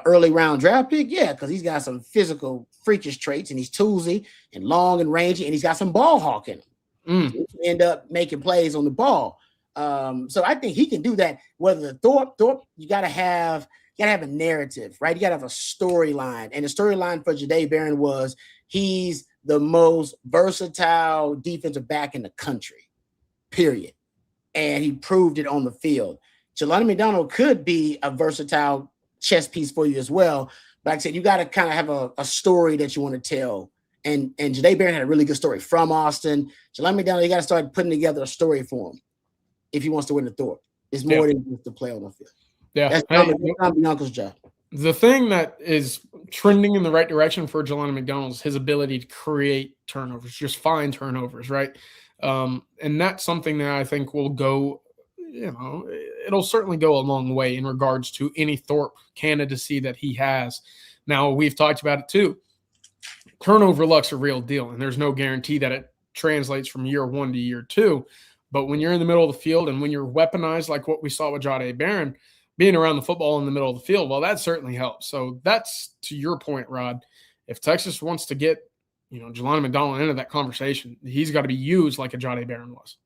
early round draft pick? Yeah, because he's got some physical freakish traits, and he's toolsy and long and rangy, and he's got some ball hawk in him. So he end up making plays on the ball. So I think he can do that. Whether the Thorpe, you gotta have a narrative, right? You gotta have a storyline. And the storyline for Jaden Barron was he's the most versatile defensive back in the country, period. And he proved it on the field. Jelani McDonald could be a versatile chess piece for you as well. But like I said, you got to kind of have a story that you want to tell. And Jaden Barron had a really good story from Austin. Jelani McDonald, you got to start putting together a story for him if he wants to win the Thorpe. It's more than just to play on the field. Yeah. That's Tom Bianco's job. The thing that is trending in the right direction for Jelani McDonald is his ability to create turnovers, just find turnovers, right? And that's something that I think will go, it'll certainly go a long way in regards to any Thorpe candidacy that he has. Now, we've talked about it too. Turnover luck's a real deal, and there's no guarantee that it translates from year 1 to year 2. But when you're in the middle of the field and when you're weaponized like what we saw with Jaden Barron, being around the football in the middle of the field, well, that certainly helps. So that's to your point, Rod. If Texas wants to get, Jelani McDonald into that conversation, he's got to be used like a Jaden Barron was.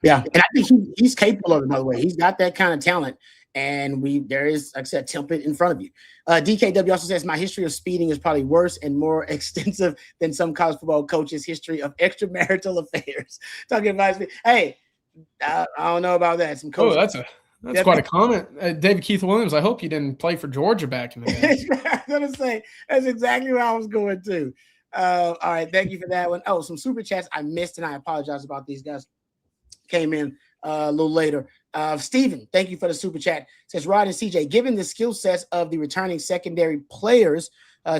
Yeah, and I think he's capable of it, by the way. He's got that kind of talent. And there is, like I said, template in front of you. DKW also says, my history of speeding is probably worse and more extensive than some college football coaches' history of extramarital affairs. Talking about, hey, I don't know about that. Some coaches. That's quite a comment. David Keith Williams, I hope you didn't play for Georgia back in the day. I was going to say, that's exactly where I was going to. All right, thank you for that one. Oh, some super chats I missed, and I apologize about these guys. Came in a little later. Steven, thank you for the super chat. Says Rod and CJ, given the skill sets of the returning secondary players,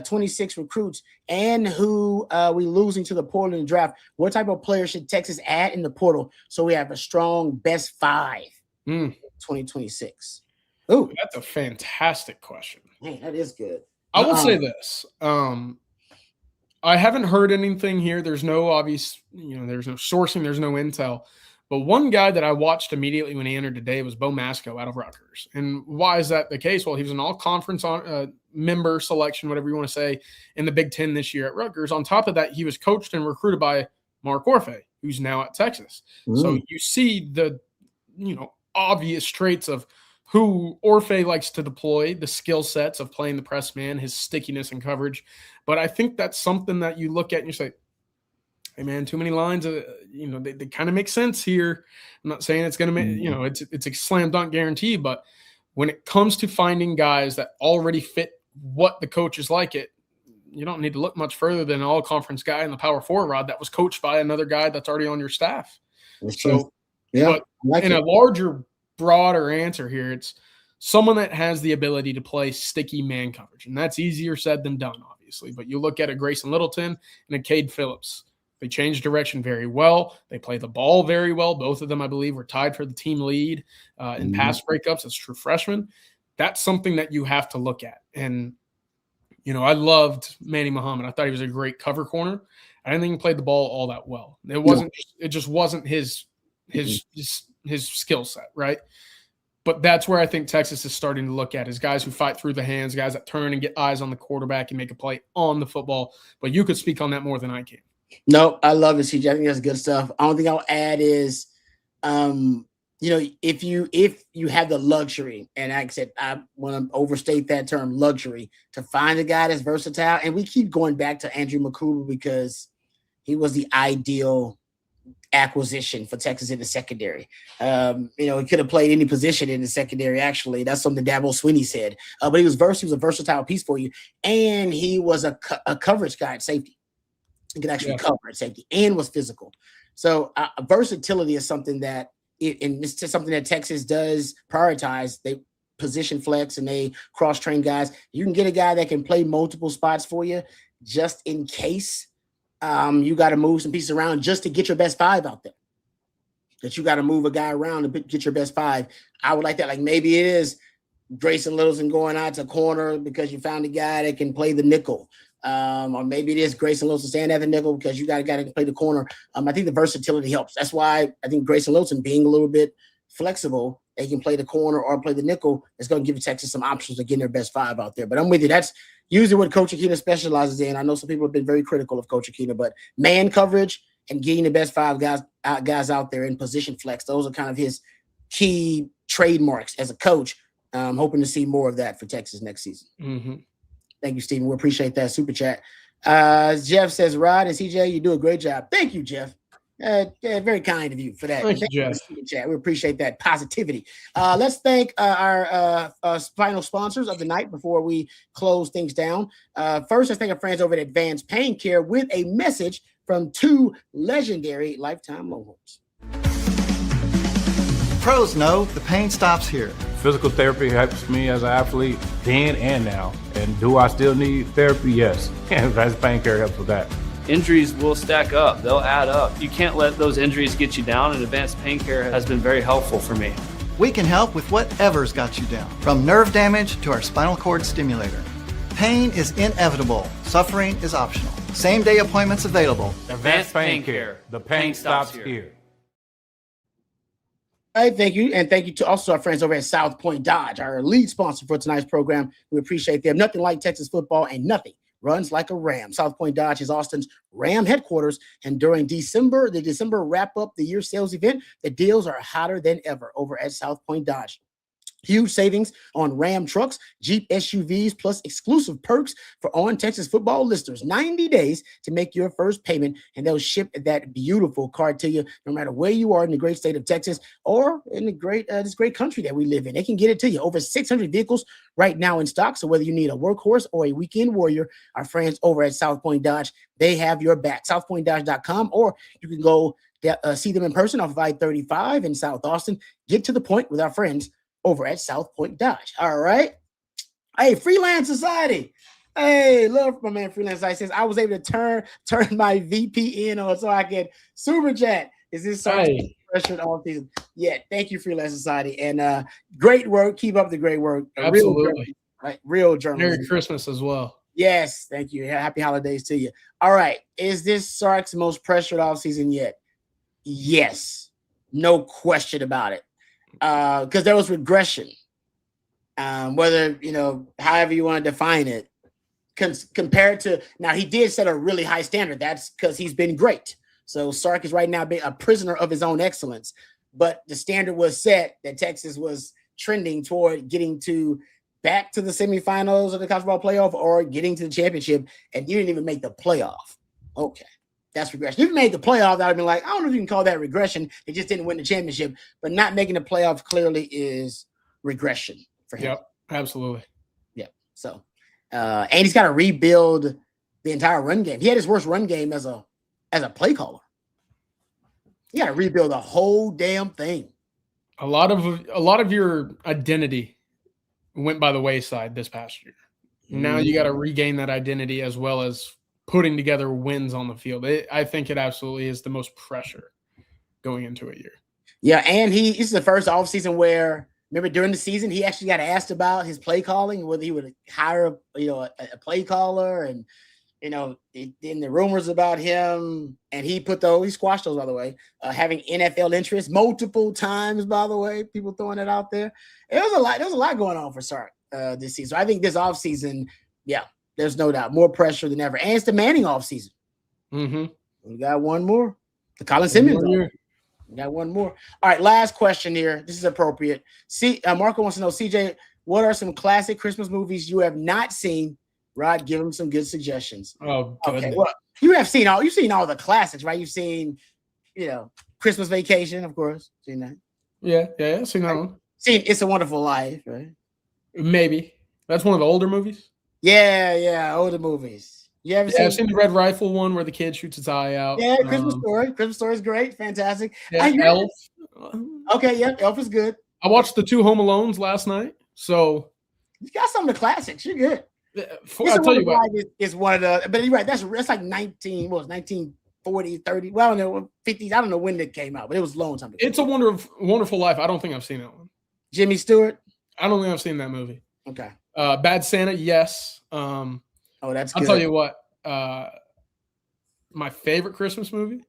26 recruits, and who we losing to the portal in the draft, what type of players should Texas add in the portal so we have a strong best 5 2026? Oh, that's a fantastic question. Man, that is good. I will say this. I haven't heard anything here. There's no obvious, there's no sourcing, there's no intel. But one guy that I watched immediately when he entered today was Bo Masco out of Rutgers. And why is that the case? Well, he was an all-conference member selection, whatever you want to say, in the Big Ten this year at Rutgers. On top of that, he was coached and recruited by Mark Orfe, who's now at Texas. So you see the, obvious traits of who Orfe likes to deploy, the skill sets of playing the press man, his stickiness and coverage. But I think that's something that you look at and you say, hey man, too many lines. They kind of make sense here. I'm not saying it's going to make, it's a slam dunk guarantee, but when it comes to finding guys that already fit what the coaches like it, you don't need to look much further than an all conference guy in the power 4 rod that was coached by another guy that's already on your staff. That's true. Yeah. But in a larger, broader answer here, it's someone that has the ability to play sticky man coverage. And that's easier said than done, obviously. But you look at a Grayson Littleton and a Cade Phillips. They change direction very well. They play the ball very well. Both of them, I believe, were tied for the team lead in pass breakups as true freshmen. That's something that you have to look at. And, I loved Manny Muhammad. I thought he was a great cover corner. I didn't think he played the ball all that well. It just wasn't his skill set, right? But that's where I think Texas is starting to look at is guys who fight through the hands, guys that turn and get eyes on the quarterback and make a play on the football. But you could speak on that more than I can. No, I love it, CJ. I think that's good stuff. Only thing I'll add is, if you have the luxury, and like I said, I want to overstate that term, luxury, to find a guy that's versatile. And we keep going back to Andrew McCougar because he was the ideal acquisition for Texas in the secondary. He could have played any position in the secondary. Actually, that's something Dabo Swinney said. But he was a versatile piece for you, and he was a coverage guy at safety. He could actually cover at safety and was physical. So versatility is something that, and it's just something that Texas does prioritize. They position flex and they cross-train guys. You can get a guy that can play multiple spots for you just in case you got to move some pieces around just to get your best 5 out there. That you got to move a guy around to get your best 5. I would like that. Like maybe it is Grayson Littleton going out to corner because you found a guy that can play the nickel. Or maybe it is Grayson Littleton staying at the nickel because you got a guy that can play the corner. I think the versatility helps. That's why I think Grayson Littleton being a little bit flexible, they can play the corner or play the nickel, is going to give Texas some options to get their best 5 out there. But I'm with you. That's usually what Coach Aquino specializes in. I know some people have been very critical of Coach Aquino, but man coverage and getting the best 5 guys out there in position flex, those are kind of his key trademarks as a coach. I'm hoping to see more of that for Texas next season. Mm-hmm. Thank you, Stephen. We appreciate that super chat. Jeff says, Rod and CJ, you do a great job. Thank you, Jeff. Very kind of you for that. Thank you, Jeff. Chat. We appreciate that positivity. Let's thank our final sponsors of the night before we close things down. First, let's thank our friends over at Advanced Pain Care with a message from 2 legendary lifetime Longhorns. Pros know the pain stops here. Physical therapy helps me as an athlete then and now. And do I still need therapy? Yes. Advanced Pain Care helps with that. Injuries will stack up. They'll add up. You can't let those injuries get you down, and Advanced Pain Care has been very helpful for me. We can help with whatever's got you down, from nerve damage to our spinal cord stimulator. Pain is inevitable. Suffering is optional. Same-day appointments available. Advanced Pain Care. The pain stops here. All right, thank you. And thank you to also our friends over at South Point Dodge, our lead sponsor for tonight's program. We appreciate them. Nothing like Texas football and nothing runs like a Ram. South Point Dodge is Austin's Ram headquarters. And during the December wrap up the year sales event, the deals are hotter than ever over at South Point Dodge. Huge savings on Ram trucks, Jeep SUVs, plus exclusive perks for On Texas football listeners. 90 days to make your first payment, and they'll ship that beautiful car to you no matter where you are in the great state of Texas or in the this great country that we live in. They can get it to you. Over 600 vehicles right now in stock. So whether you need a workhorse or a weekend warrior, our friends over at South Point Dodge, they have your back. SouthPointDodge.com, or you can go see them in person off of I-35 in South Austin. Get to the point with our friends over at South Point Dodge. All right. Hey, Freelance Society. Hey, love my man Freelance Society says I was able to turn my VPN on so I can super chat. Is this pressured all season? Yeah, thank you, Freelance Society. And great work. Keep up the great work. Absolutely. Real journalism. Merry Christmas as well. Yes, thank you. Happy holidays to you. All right. Is this Sark's most pressured offseason yet? Yes. No question about it. Because there was regression, whether, however you want to define it, compared to now, he did set a really high standard. That's because he's been great. So Sark is right now being a prisoner of his own excellence. But the standard was set that Texas was trending toward getting back to the semifinals of the college football playoff or getting to the championship, and you didn't even make the playoff. Okay. That's regression. If you made the playoff, that would have been like, I don't know if you can call that regression. They just didn't win the championship, but not making the playoff clearly is regression for him. Yep, absolutely. Yeah. So, and he's got to rebuild the entire run game. He had his worst run game as a play caller. You got to rebuild the whole damn thing. A lot of your identity went by the wayside this past year. Now you got to regain that identity as well as putting together wins on the field. I think it absolutely is the most pressure going into a year. Yeah, and this is the first offseason where, remember during the season, he actually got asked about his play calling, whether he would hire a play caller, and in the rumors about him, and he squashed those, by the way, having NFL interest multiple times, by the way, people throwing it out there. There was a lot going on for Sark this season. So I think this offseason, yeah, there's no doubt more pressure than ever. And it's the Manning offseason. Mm-hmm. We got one more. The Colin Simmons. We got one more. All right, last question here. This is appropriate. Marco wants to know, CJ, what are some classic Christmas movies you have not seen? Rod, give him some good suggestions. Oh, okay. Well, you've seen all the classics, right? You've seen, Christmas Vacation, of course. Seen that? Yeah, I've seen that one. Seen It's a Wonderful Life, right? Maybe. That's one of the older movies. Yeah, older movies. You ever seen? I've seen the Red Rifle one where the kid shoots his eye out. Yeah, Christmas Story. Christmas Story is great, fantastic. Yeah, Elf. Okay, yeah, Elf is good. I watched the 2 Home Alones last night, so you got some of the classics. You're good. I'll tell you what. Is one of the, but you're right. That's like 1940, 30. Well, I don't know, 50s. I don't know when it came out, but it was a long time ago. It's a Wonderful Life. I don't think I've seen that one. Jimmy Stewart. I don't think I've seen that movie. Okay. Bad Santa, yes. That's good. I'll tell you what. My favorite Christmas movie.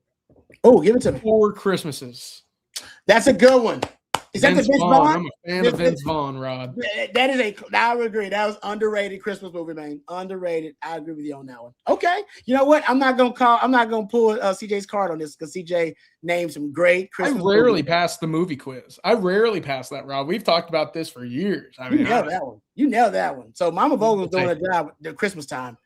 Oh, give it to me. 4 Christmases. That's a good one. Is that the Vince Vaughn? I'm a fan of Vince Vaughn, Rod. That is I would agree. That was underrated Christmas movie, man. Underrated. I agree with you on that one. Okay. You know what? I'm not gonna pull CJ's card on this because CJ named some great Christmas movies. I rarely pass the movie quiz. I rarely pass that, Rod. We've talked about this for years. I mean, you nailed that one. So Mama Vogel's doing a job at Christmas time.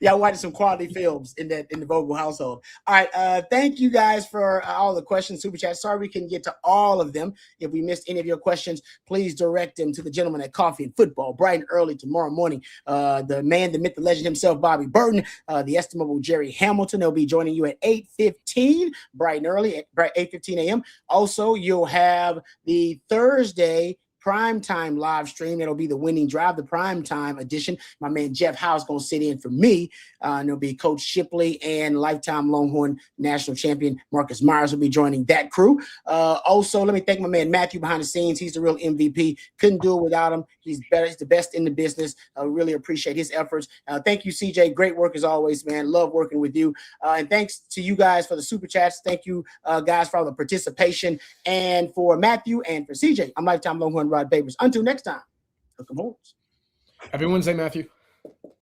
Y'all watching some quality films in the Vogel household. All right. Thank you guys for all the questions, super chat. Sorry we couldn't get to all of them. If we missed any of your questions, please direct them to the gentleman at Coffee and Football bright and early tomorrow morning. The man, the myth, the legend himself, Bobby Burton, the estimable Jerry Hamilton. They'll be joining you at 8:15, bright and early at 8:15 a.m. Also, you'll have the Thursday primetime live stream. It'll be the Winning Drive, the primetime edition. My man Jeff Howe's going to sit in for me. And it'll be Coach Shipley and lifetime Longhorn national champion Marcus Myers will be joining that crew. Also, let me thank my man Matthew behind the scenes. He's the real MVP. Couldn't do it without him. He's better. He's the best in the business. I really appreciate his efforts. Thank you, CJ. Great work as always, man. Love working with you. And thanks to you guys for the super chats. Thank you, guys, for all the participation. And for Matthew and for CJ, I'm lifetime Longhorn Rod Babers. Until next time, hook 'em horns. Happy Wednesday, Matthew.